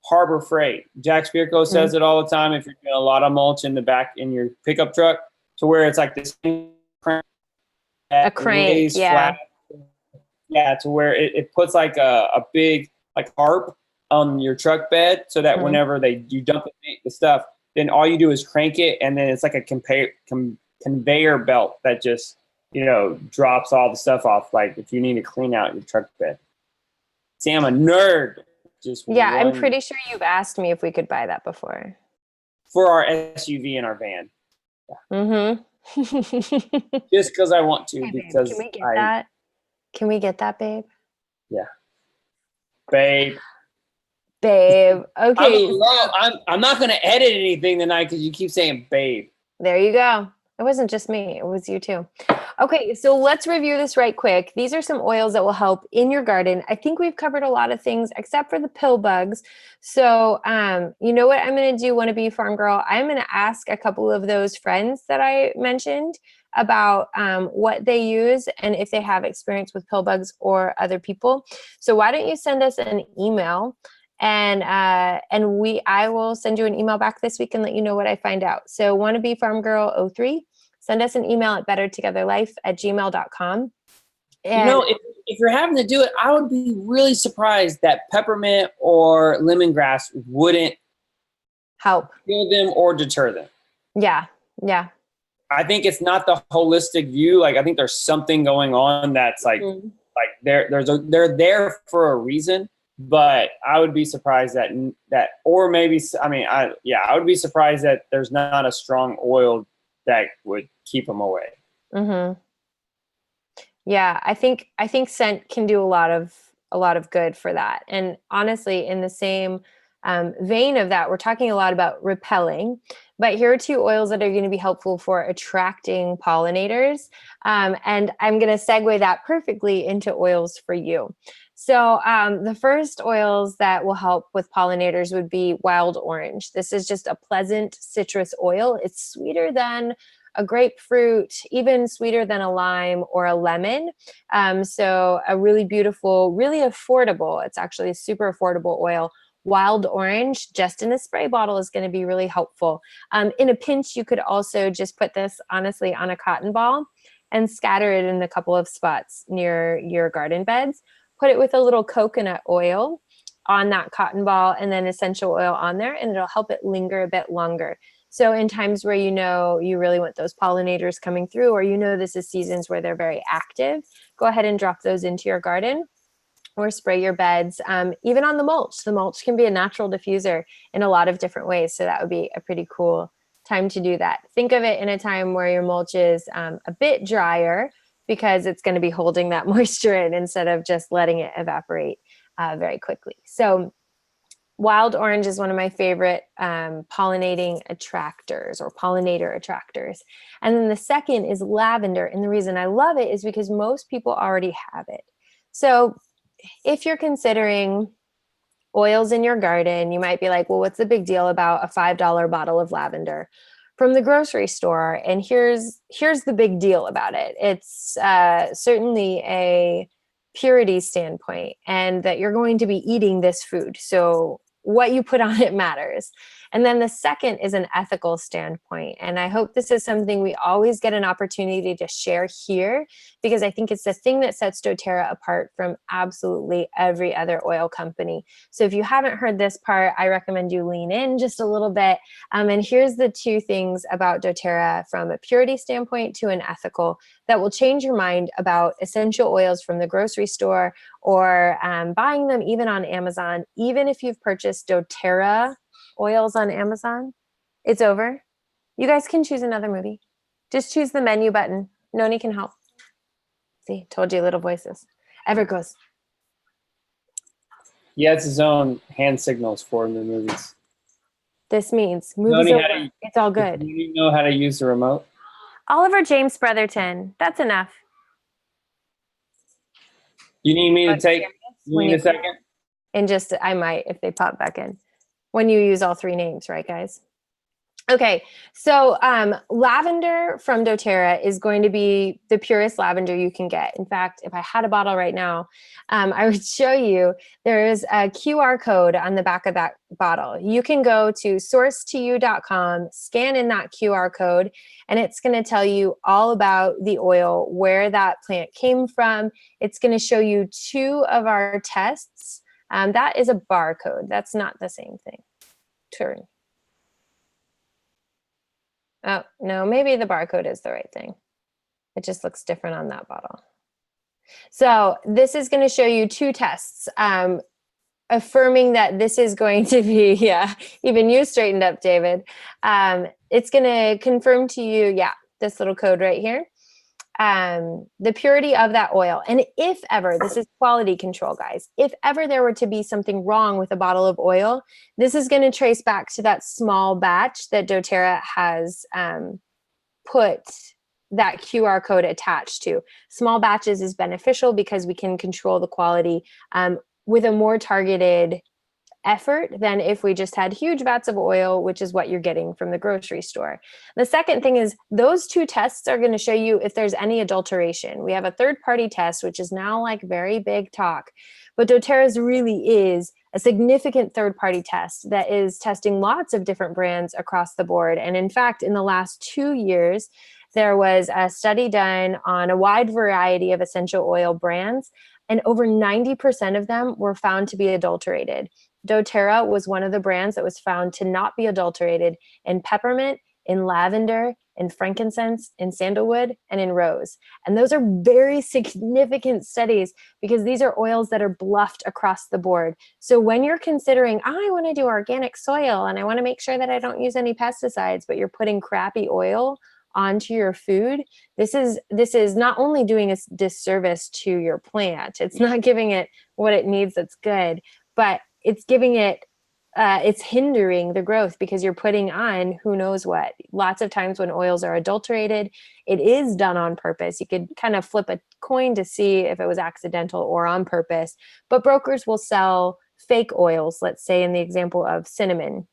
Harbor Freight. Jack Spirko says it all the time if you're doing a lot of mulch in the back in your pickup truck, to where it's like this crank. A crank, yeah. Flat. Yeah, to where it puts like a big like harp on your truck bed so that whenever you dump the stuff, then all you do is crank it, and then it's like a conveyor belt that just drops all the stuff off. Like if you need to clean out your truck bed. See, I'm a nerd. I'm pretty sure you've asked me if we could buy that before. For our SUV and our van. Yeah. Just because I want to. Hey, because can we get that? Can we get that, babe? Yeah. Babe. Okay. I'm not going to edit anything tonight because you keep saying babe. There you go. It wasn't just me. It was you too. Okay, so let's review this right quick. These are some oils that will help in your garden. I think we've covered a lot of things except for the pill bugs. So you know what I'm going to do, Wanna Be Farm Girl? I'm going to ask a couple of those friends that I mentioned about what they use and if they have experience with pill bugs or other people. So why don't you send us an email? And I will send you an email back this week and let you know what I find out. So wannabefarmgirl03, send us an email at bettertogetherlife@gmail.com. And if you're having to do it, I would be really surprised that peppermint or lemongrass wouldn't help kill them or deter them. Yeah. I think it's not the holistic view. Like I think there's something going on that's like they're there for a reason. But I would be surprised I would be surprised that there's not a strong oil that would keep them away. Mm-hmm. Yeah, I think scent can do a lot of good for that. And honestly, in the same vein of that, we're talking a lot about repelling, but here are 2 oils that are going to be helpful for attracting pollinators. And I'm going to segue that perfectly into oils for you. So the first oils that will help with pollinators would be wild orange. This is just a pleasant citrus oil. It's sweeter than a grapefruit, even sweeter than a lime or a lemon. So a really beautiful, really affordable, it's actually a super affordable oil. Wild orange, just in a spray bottle, is going to be really helpful. In a pinch, you could also just put this, honestly, on a cotton ball and scatter it in a couple of spots near your garden beds. Put it with a little coconut oil on that cotton ball and then essential oil on there, and it'll help it linger a bit longer. So in times where you know you really want those pollinators coming through, or you know this is seasons where they're very active, go ahead and drop those into your garden or spray your beds. Even on the mulch. The mulch can be a natural diffuser in a lot of different ways. So that would be a pretty cool time to do that. Think of it in a time where your mulch is a bit drier, because it's going to be holding that moisture in instead of just letting it evaporate very quickly. So wild orange is one of my favorite pollinating attractors, or pollinator attractors. And then the second is lavender. And the reason I love it is because most people already have it. So if you're considering oils in your garden, you might be like, well, what's the big deal about a $5 bottle of lavender from the grocery store? And here's the big deal about it. It's certainly a purity standpoint, and that you're going to be eating this food. So what you put on it matters. And then the second is an ethical standpoint. And I hope this is something we always get an opportunity to share here, because I think it's the thing that sets doTERRA apart from absolutely every other oil company. So if you haven't heard this part, I recommend you lean in just a little bit. And here's the two things about doTERRA from a purity standpoint to an ethical that will change your mind about essential oils from the grocery store, or buying them even on Amazon. Even if you've purchased doTERRA oils on Amazon, it's over. You guys can choose another movie. Just choose the menu button. Noni can help. See, told you, little voices. Ever goes. He has his own hand signals for the movies. This means movie's over. It's all good. Do you know how to use the remote? Oliver James Brotherton. That's enough. You need me to take a second? And just, I might if they pop back in. When you use all three names, right, guys? Okay, so lavender from doTERRA is going to be the purest lavender you can get. In fact, if I had a bottle right now, I would show you. There is a QR code on the back of that bottle. You can go to sourcetoyou.com, scan in that QR code, and it's going to tell you all about the oil, where that plant came from. It's going to show you 2 of our tests. That is a barcode. That's not the same thing. Turn. Oh, no, maybe the barcode is the right thing. It just looks different on that bottle. So this is going to show you 2 tests, affirming that this is going to be, yeah, even you straightened up, David. It's going to confirm to you, yeah, this little code right here, the purity of that oil. And if ever, this is quality control, guys, if ever there were to be something wrong with a bottle of oil, this is going to trace back to that small batch that doTERRA has put that QR code attached to. Small batches is beneficial because we can control the quality with a more targeted effort than if we just had huge vats of oil, which is what you're getting from the grocery store. The second thing is those 2 tests are going to show you if there's any adulteration. We have a third-party test, which is now like very big talk, but doTERRA's really is a significant third-party test that is testing lots of different brands across the board. And in fact, in the last 2 years, there was a study done on a wide variety of essential oil brands, and over 90% of them were found to be adulterated. doTERRA was one of the brands that was found to not be adulterated in peppermint, in lavender, in frankincense, in sandalwood, and in rose. And those are very significant studies because these are oils that are bluffed across the board. So when you're considering, I want to do organic soil and I want to make sure that I don't use any pesticides, but you're putting crappy oil onto your food, this is not only doing a disservice to your plant, it's not giving it what it needs that's good, but it's giving it, it's hindering the growth because you're putting on who knows what. Lots of times when oils are adulterated, it is done on purpose. You could kind of flip a coin to see if it was accidental or on purpose, but brokers will sell fake oils. Let's say in the example of cinnamon.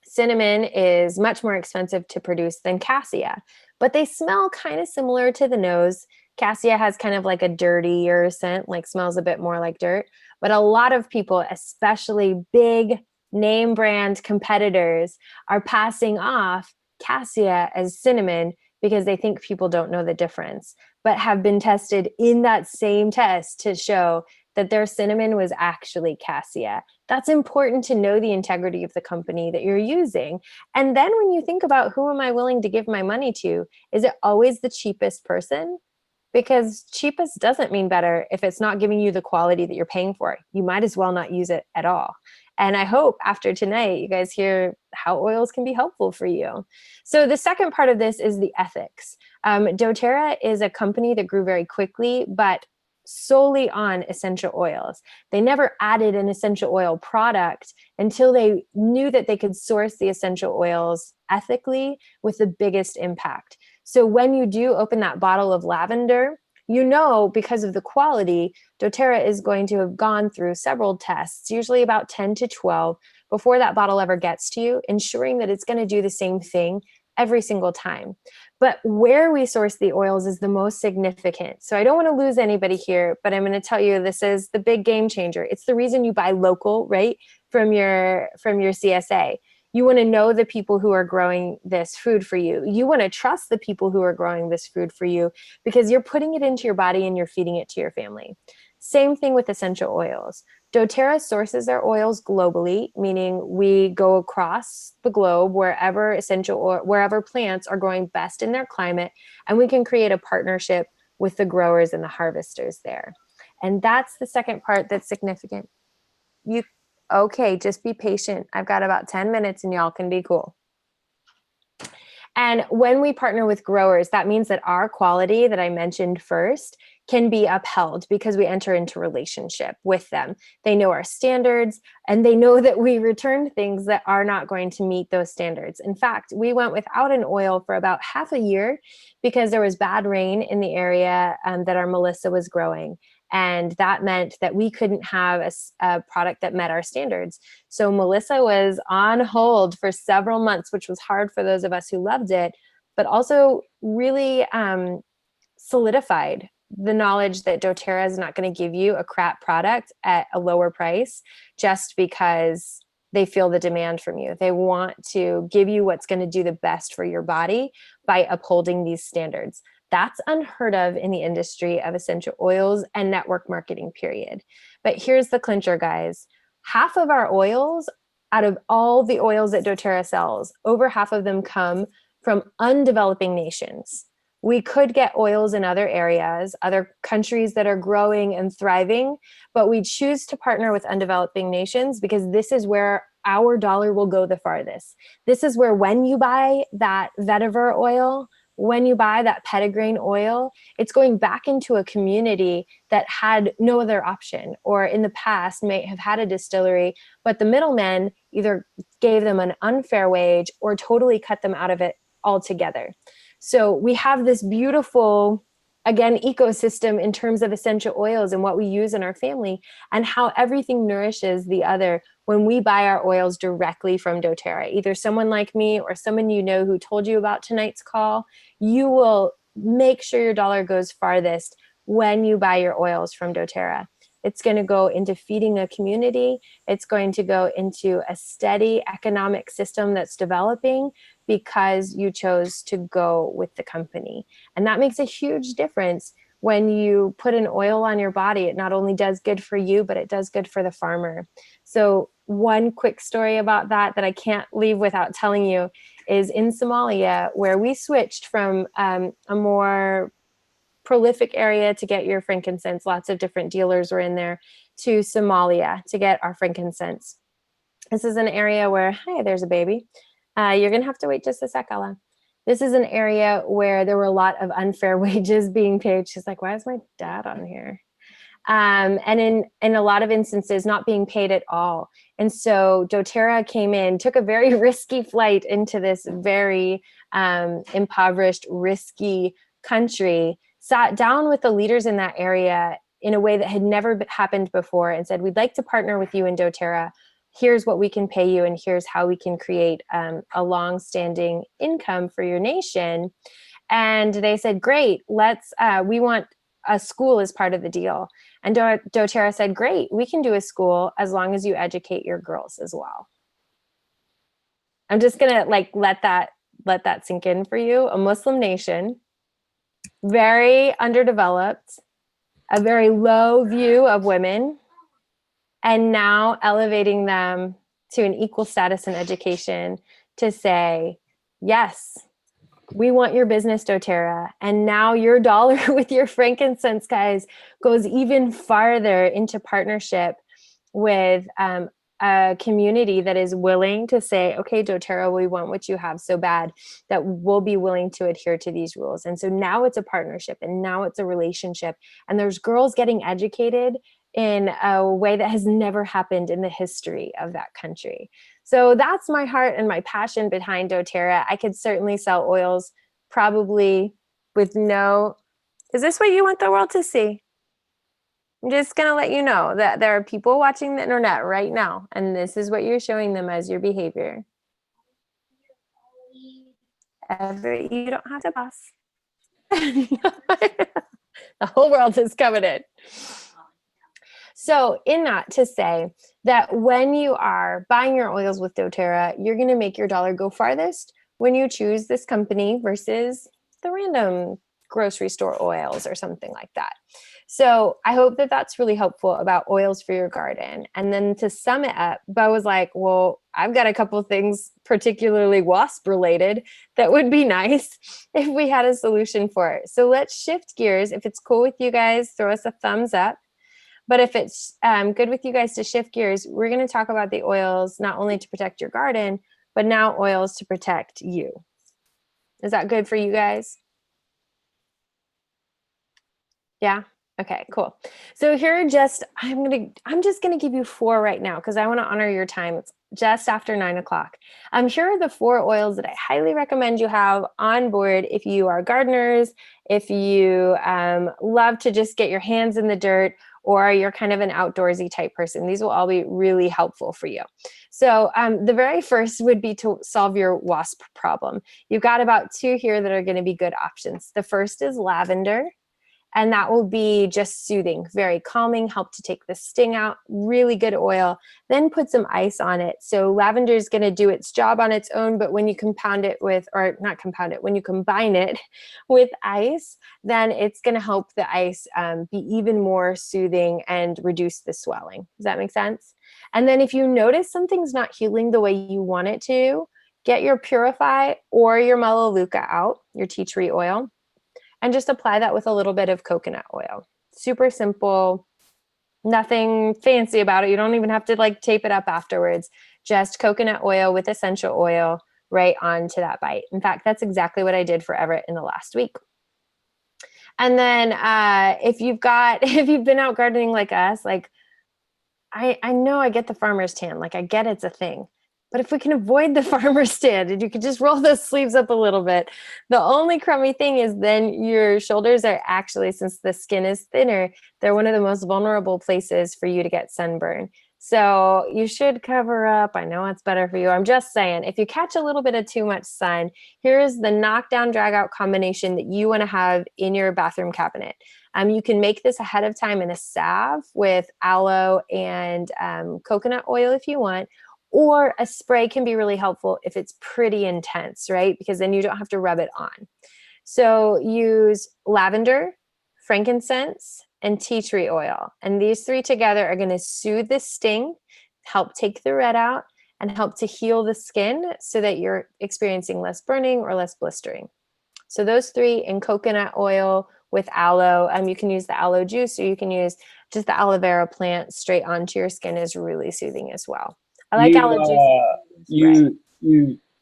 Cinnamon is much more expensive to produce than cassia, but they smell kind of similar to the nose. Cassia has kind of like a dirtier scent, like smells a bit more like dirt. But a lot of people, especially big name brand competitors, are passing off cassia as cinnamon because they think people don't know the difference, but have been tested in that same test to show that their cinnamon was actually cassia. That's important to know the integrity of the company that you're using. And then when you think about who am I willing to give my money to, is it always the cheapest person? Because cheapest doesn't mean better if it's not giving you the quality that you're paying for. You might as well not use it at all. And I hope after tonight, you guys hear how oils can be helpful for you. So the second part of this is the ethics. doTERRA is a company that grew very quickly, but solely on essential oils. They never added an essential oil product until they knew that they could source the essential oils ethically with the biggest impact. So when you do open that bottle of lavender, you know, because of the quality, doTERRA is going to have gone through several tests, usually about 10 to 12, before that bottle ever gets to you, ensuring that it's going to do the same thing every single time. But where we source the oils is the most significant. So I don't want to lose anybody here, but I'm going to tell you this is the big game changer. It's the reason you buy local, right, from your CSA. You want to know the people who are growing this food for you. You want to trust the people who are growing this food for you because you're putting it into your body and you're feeding it to your family. Same thing with essential oils. doTERRA sources their oils globally, meaning we go across the globe wherever wherever plants are growing best in their climate, and we can create a partnership with the growers and the harvesters there. And that's the second part that's significant. Okay, just be patient. I've got about 10 minutes and y'all can be cool. And when we partner with growers, that means that our quality that I mentioned first can be upheld because we enter into relationship with them. They know our standards and they know that we return things that are not going to meet those standards. In fact, we went without an oil for about half a year because there was bad rain in the area that our Melissa was growing. And that meant that we couldn't have a product that met our standards. So Melissa was on hold for several months, which was hard for those of us who loved it, but also really solidified the knowledge that doTERRA is not going to give you a crap product at a lower price just because they feel the demand from you. They want to give you what's going to do the best for your body by upholding these standards. That's unheard of in the industry of essential oils and network marketing, period. But here's the clincher, guys. Half of our oils, out of all the oils that doTERRA sells, over half of them come from undeveloping nations. We could get oils in other areas, other countries that are growing and thriving, but we choose to partner with undeveloping nations because this is where our dollar will go the farthest. This is where when you buy that vetiver oil, when you buy that petitgrain oil, it's going back into a community that had no other option, or in the past may have had a distillery, but the middlemen either gave them an unfair wage or totally cut them out of it altogether. So we have this beautiful, again, ecosystem in terms of essential oils and what we use in our family and how everything nourishes the other when we buy our oils directly from doTERRA. Either someone like me or someone you know who told you about tonight's call, you will make sure your dollar goes farthest when you buy your oils from doTERRA. It's going to go into feeding a community. It's going to go into a steady economic system that's developing because you chose to go with the company. And that makes a huge difference. When you put an oil on your body, it not only does good for you, but it does good for the farmer. So one quick story about that I can't leave without telling you is in Somalia, where we switched from a more prolific area to get your frankincense. Lots of different dealers were in there, to Somalia to get our frankincense. This is an area where, hi, there's a baby. You're going to have to wait just a sec, Ella. This is an area where there were a lot of unfair wages being paid. She's like, why is my dad on here? And in a lot of instances, not being paid at all. And so doTERRA came in, took a very risky flight into this very impoverished, risky country, sat down with the leaders in that area in a way that had never happened before and said, we'd like to partner with you in doTERRA. Here's what we can pay you, and here's how we can create a long-standing income for your nation. And they said, great, we want a school is part of the deal. And doTERRA said, great, we can do a school as long as you educate your girls as well. I'm just gonna like let that sink in for you. A Muslim nation, very underdeveloped, a very low view of women, and now elevating them to an equal status in education to say, yes, we want your business, doTERRA. And now your dollar with your frankincense, guys, goes even farther into partnership with a community that is willing to say, okay, doTERRA, we want what you have so bad that we'll be willing to adhere to these rules. And so now it's a partnership, and now it's a relationship. And there's girls getting educated in a way that has never happened in the history of that country. So that's my heart and my passion behind doTERRA. I could certainly sell oils probably with no, is this what you want the world to see? I'm just going to let you know that there are people watching the internet right now, and this is what you're showing them as your behavior. You don't have to boss. The whole world is coveted. So in that, to say that when you are buying your oils with doTERRA, you're going to make your dollar go farthest when you choose this company versus the random grocery store oils or something like that. So I hope that that's really helpful about oils for your garden. And then to sum it up, Bo was like, well, I've got a couple of things particularly wasp related that would be nice if we had a solution for it. So let's shift gears. If it's cool with you guys, throw us a thumbs up. But if it's good with you guys to shift gears, we're going to talk about the oils, not only to protect your garden, but now oils to protect you. Is that good for you guys? Yeah. Okay, cool. So here are just, I'm just going to give you 4 right now because I want to honor your time. It's just after 9 o'clock. Here are the 4 oils that I highly recommend you have on board if you are gardeners, if you love to just get your hands in the dirt, or you're kind of an outdoorsy type person. These will all be really helpful for you. So the very first would be to solve your wasp problem. You've got about 2 here that are going to be good options. The first is lavender. And that will be just soothing, very calming, help to take the sting out, really good oil. Then put some ice on it. So lavender is going to do its job on its own, but when you compound it with, or not compound it, when you combine it with ice, then it's going to help the ice be even more soothing and reduce the swelling. Does that make sense? And then if you notice something's not healing the way you want it to, get your Purify or your Melaleuca out, your tea tree oil, and just apply that with a little bit of coconut oil. Super simple, nothing fancy about it. You don't even have to like tape it up afterwards. Just coconut oil with essential oil right onto that bite. In fact, that's exactly what I did for Everett in the last week. And then if you've been out gardening like us, like I know I get the farmer's tan, like I get it's a thing. But if we can avoid the farmer's stand and you could just roll those sleeves up a little bit, the only crummy thing is then your shoulders are actually, since the skin is thinner, they're one of the most vulnerable places for you to get sunburn. So you should cover up. I know it's better for you. I'm just saying, if you catch a little bit of too much sun, here's the knockdown, drag out combination that you want to have in your bathroom cabinet. You can make this ahead of time in a salve with aloe and coconut oil if you want. Or a spray can be really helpful if it's pretty intense, right? Because then you don't have to rub it on. So use lavender, frankincense, and tea tree oil. And these 3 together are going to soothe the sting, help take the red out, and help to heal the skin so that you're experiencing less burning or less blistering. So those 3 in coconut oil with aloe. You can use the aloe juice, or you can use just the aloe vera plant straight onto your skin, is really soothing as well. I like aloe juice.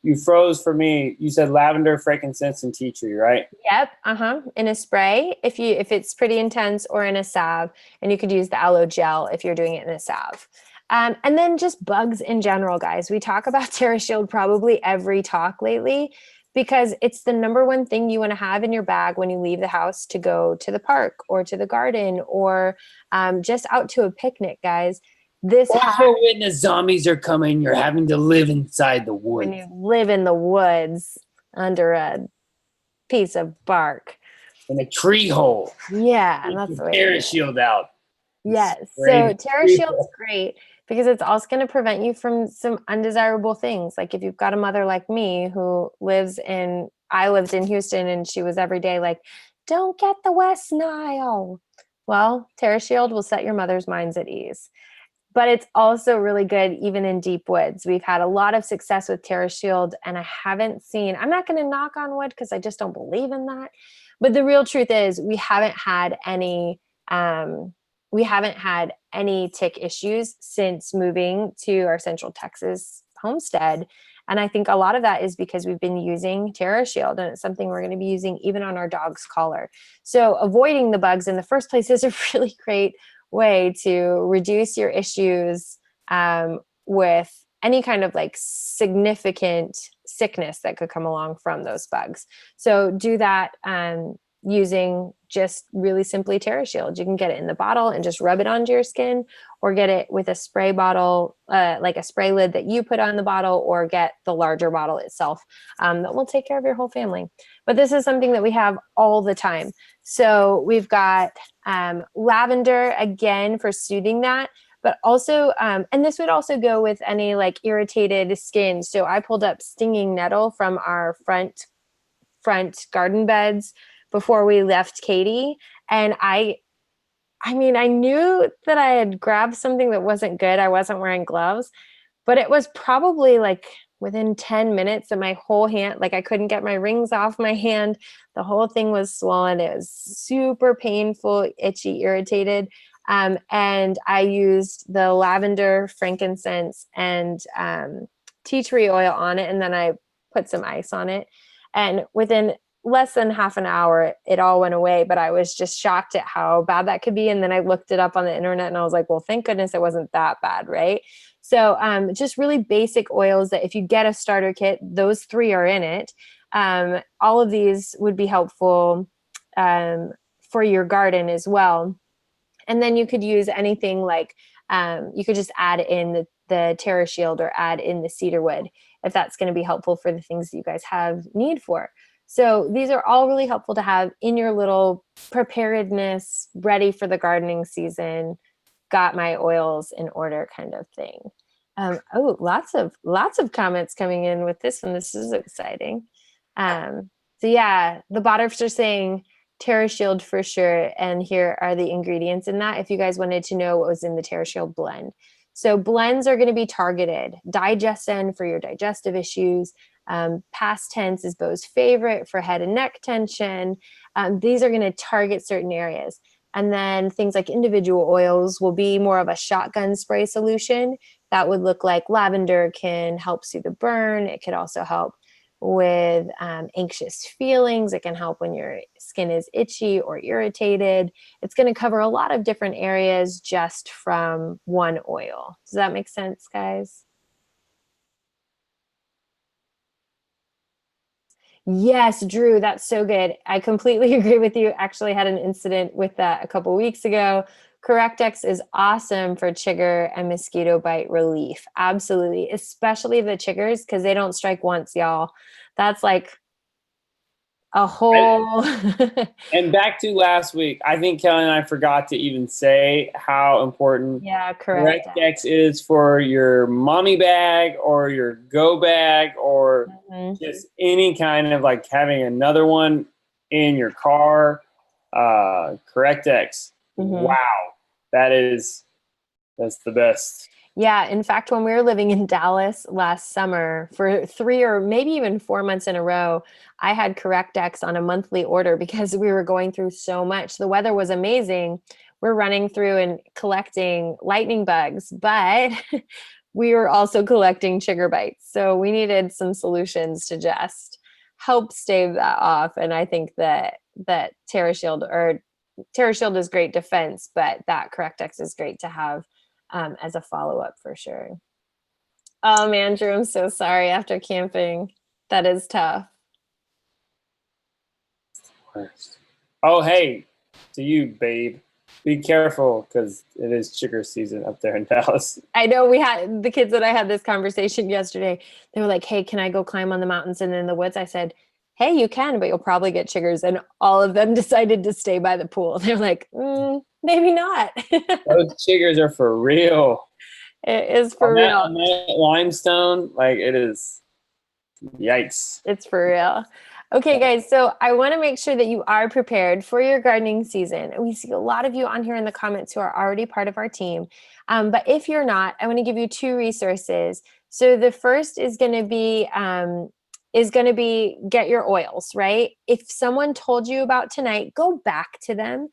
You froze for me. You said lavender, frankincense, and tea tree, right? Yep. In a spray, if it's pretty intense, or in a salve, and you could use the aloe gel if you're doing it in a salve. And then just bugs in general, guys. We talk about TerraShield probably every talk lately because it's the number one thing you want to have in your bag when you leave the house to go to the park or to the garden or just out to a picnic, guys. Also, when the zombies are coming, you're having to live inside the woods. When you live in the woods under a piece of bark. in a tree hole. Yeah, that's the way. TerraShield out. Yes. Spray So TerraShield's great because it's also going to prevent you from some undesirable things. Like if you've got a mother like me who I lived in Houston and she was every day like, don't get the West Nile. Well, TerraShield will set your mother's minds at ease. But it's also really good even in deep woods. We've had a lot of success with TerraShield, and I'm not going to knock on wood because I just don't believe in that. But the real truth is we haven't had any tick issues since moving to our Central Texas homestead. And I think a lot of that is because we've been using TerraShield, and it's something we're going to be using even on our dog's collar. So avoiding the bugs in the first place is a really great way to reduce your issues with any kind of like significant sickness that could come along from those bugs. So do that using just really simply TerraShield. You can get it in the bottle and just rub it onto your skin, or get it with a spray bottle, like a spray lid that you put on the bottle, or get the larger bottle itself that will take care of your whole family. But this is something that we have all the time. So we've got lavender, again, for soothing that, but also, and this would also go with any like irritated skin. So I pulled up stinging nettle from our front garden beds before we left Katie. And I knew that I had grabbed something that wasn't good. I wasn't wearing gloves, but it was probably like within 10 minutes that my whole hand, like I couldn't get my rings off my hand. The whole thing was swollen. It was super painful, itchy, irritated. And I used the lavender, frankincense, and tea tree oil on it. And then I put some ice on it. And within less than half an hour, it all went away, but I was just shocked at how bad that could be. And then I looked it up on the internet and I was like, well, thank goodness it wasn't that bad, right? So just really basic oils that if you get a starter kit, those 3 are in it. All of these would be helpful for your garden as well. And then you could use anything like, you could just add in the TerraShield or add in the cedarwood if that's going to be helpful for the things that you guys have need for. So these are all really helpful to have in your little preparedness, ready for the gardening season, got my oils in order kind of thing. Lots of comments coming in with this one. This is exciting. So yeah, the botters are saying TerraShield for sure. And here are the ingredients in that if you guys wanted to know what was in the TerraShield blend. So blends are going to be targeted. Digestin for your digestive issues. Past tense is Bo's favorite for head and neck tension. These are going to target certain areas. And then things like individual oils will be more of a shotgun spray solution. That would look like lavender can help soothe the burn. It could also help with anxious feelings. It can help when your skin is itchy or irritated. It's going to cover a lot of different areas just from one oil. Does that make sense, guys? Yes, Drew, that's so good. I completely agree with you. Actually had an incident with that a couple weeks ago. Correct-X is awesome for chigger and mosquito bite relief. Absolutely. Especially the chiggers, because they don't strike once, y'all. That's like a whole And back to last week, I think Kelly and I forgot to even say how important Correct-X is for your mommy bag or your go bag or just any kind of like having another one in your car. Correct-X. Wow. That's the best. Yeah. In fact, when we were living in Dallas last summer for 3 or maybe even 4 months in a row, I had Correct-X on a monthly order because we were going through so much. The weather was amazing. We're running through and collecting lightning bugs, but we were also collecting chigger bites. So we needed some solutions to just help stave that off. And I think that TerraShield is great defense, but that Correct-X is great to have as a follow-up for sure. Oh man, Drew, I'm so sorry after camping. That is tough. Oh, hey, to you, babe. Be careful because it is chigger season up there in Dallas. I know we had the kids that I had this conversation yesterday. They were like, hey, can I go climb on the mountains and in the woods? I said, hey, you can, but you'll probably get chiggers. And all of them decided to stay by the pool. They're like, maybe not. Those chiggers are for real. It is for real. On that limestone, like it is. Yikes. It's for real. Okay, guys. So I want to make sure that you are prepared for your gardening season. We see a lot of you on here in the comments who are already part of our team. But if you're not, I want to give you 2 resources. So the first is going to be get your oils, right? If someone told you about tonight, go back to them.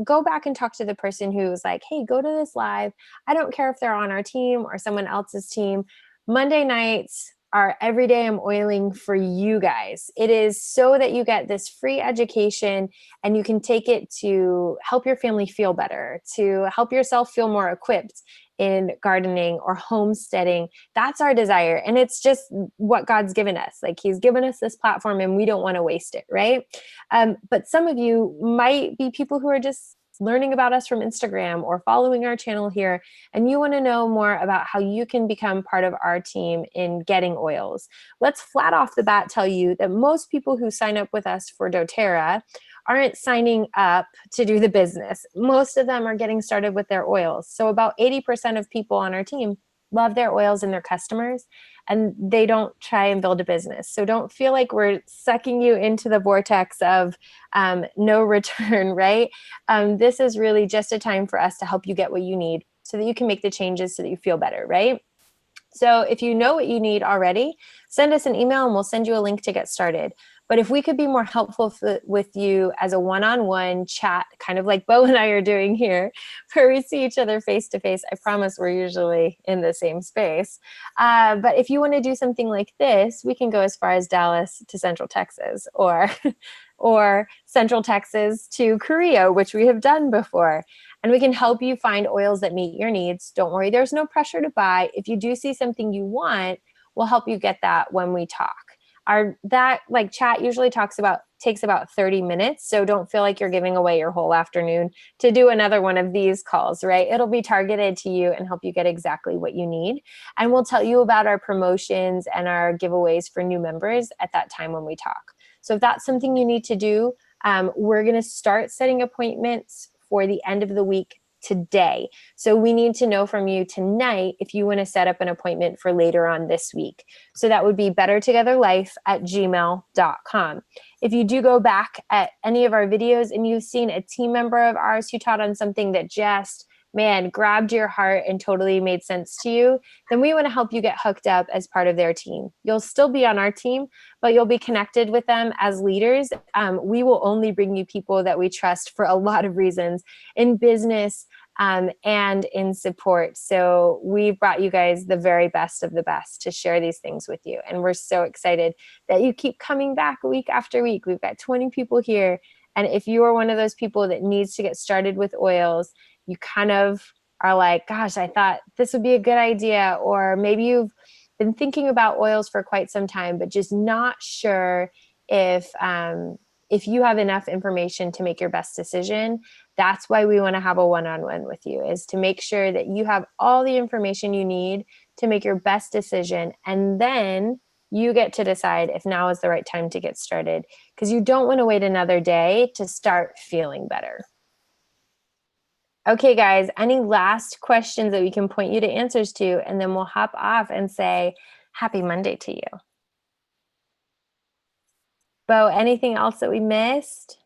Go back and talk to the person who was like, hey, go to this live. I don't care if they're on our team or someone else's team. Monday nights are every day I'm oiling for you guys. It is so that you get this free education and you can take it to help your family feel better, to help yourself feel more equipped in gardening or homesteading. That's our desire. And it's just what God's given us. Like he's given us this platform and we don't want to waste it, right? But some of you might be people who are just learning about us from Instagram or following our channel here, and you want to know more about how you can become part of our team in getting oils. Let's flat off the bat tell you that most people who sign up with us for doTERRA aren't signing up to do the business. Most of them are getting started with their oils. So about 80% of people on our team love their oils and their customers, and they don't try and build a business. So don't feel like we're sucking you into the vortex of no return, right? This is really just a time for us to help you get what you need so that you can make the changes so that you feel better, right? So if you know what you need already, send us an email and we'll send you a link to get started. But if we could be more helpful with you as a one-on-one chat, kind of like Bo and I are doing here, where we see each other face to face, I promise we're usually in the same space. But if you want to do something like this, we can go as far as Dallas to Central Texas, or Central Texas to Korea, which we have done before. And we can help you find oils that meet your needs. Don't worry, there's no pressure to buy. If you do see something you want, we'll help you get that when we talk. That chat usually takes about 30 minutes. So don't feel like you're giving away your whole afternoon to do another one of these calls, right? It'll be targeted to you and help you get exactly what you need. And we'll tell you about our promotions and our giveaways for new members at that time when we talk. So if that's something you need to do, we're going to start setting appointments for the end of the week today. So we need to know from you tonight if you want to set up an appointment for later on this week. So that would be bettertogetherlife@gmail.com. If you do go back at any of our videos and you've seen a team member of ours who taught on something that just, man, grabbed your heart and totally made sense to you, then we want to help you get hooked up as part of their team. You'll still be on our team, but you'll be connected with them as leaders. We will only bring you people that we trust for a lot of reasons in business and in support. So we brought you guys the very best of the best to share these things with you. And we're so excited that you keep coming back week after week. We've got 20 people here. And if you are one of those people that needs to get started with oils, you kind of are like, gosh, I thought this would be a good idea. Or maybe you've been thinking about oils for quite some time, but just not sure if you have enough information to make your best decision. That's why we want to have a one-on-one with you, is to make sure that you have all the information you need to make your best decision. And then you get to decide if now is the right time to get started, because you don't want to wait another day to start feeling better. Okay, guys, any last questions that we can point you to answers to, and then we'll hop off and say happy Monday to you. Bo, anything else that we missed?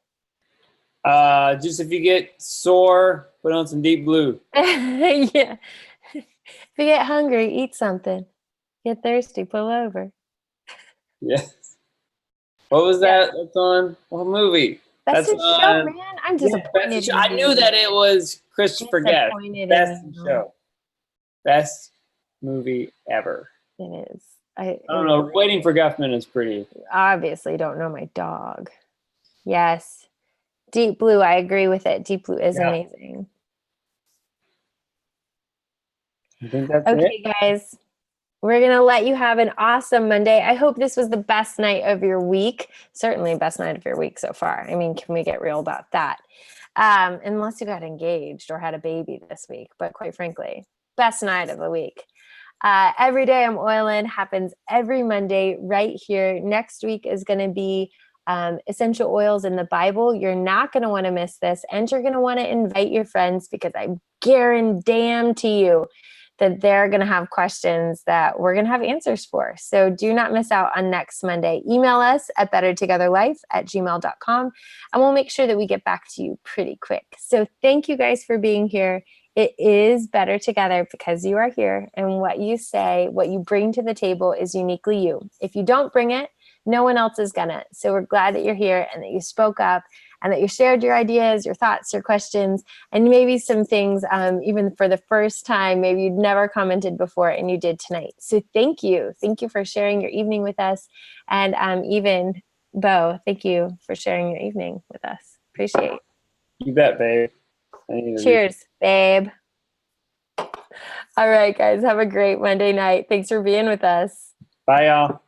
Just if you get sore, put on some Deep Blue. Yeah. If you get hungry, eat something. Get thirsty, pull over. Yes. What was that? That's on what movie? Best in Show, man. I'm disappointed. Yeah, I knew that it was Christopher Guest. Best in Show. Best movie ever. It is. I don't know. Waiting for Guffman is pretty. Obviously, don't know my dog. Yes. Deep Blue, I agree with it. Deep Blue is amazing. I think that's it. Okay, guys. We're going to let you have an awesome Monday. I hope this was the best night of your week. Certainly best night of your week so far. I mean, can we get real about that? Unless you got engaged or had a baby this week. But quite frankly, best night of the week. Every Day I'm Oilin' happens every Monday right here. Next week is going to be essential oils in the Bible. You're not going to want to miss this, and you're going to want to invite your friends because I guarantee you that they're going to have questions that we're going to have answers for. So do not miss out on next Monday. Email us at bettertogetherlife@gmail.com, and we'll make sure that we get back to you pretty quick. So thank you guys for being here. It is better together because you are here, and what you say, what you bring to the table is uniquely you. If you don't bring it, no one else is gonna. So we're glad that you're here and that you spoke up and that you shared your ideas, your thoughts, your questions, and maybe some things, even for the first time, maybe you'd never commented before and you did tonight. So thank you. Thank you for sharing your evening with us. And even Bo, thank you for sharing your evening with us. Appreciate it. You bet, babe. Cheers, babe. All right, guys, have a great Monday night. Thanks for being with us. Bye, y'all.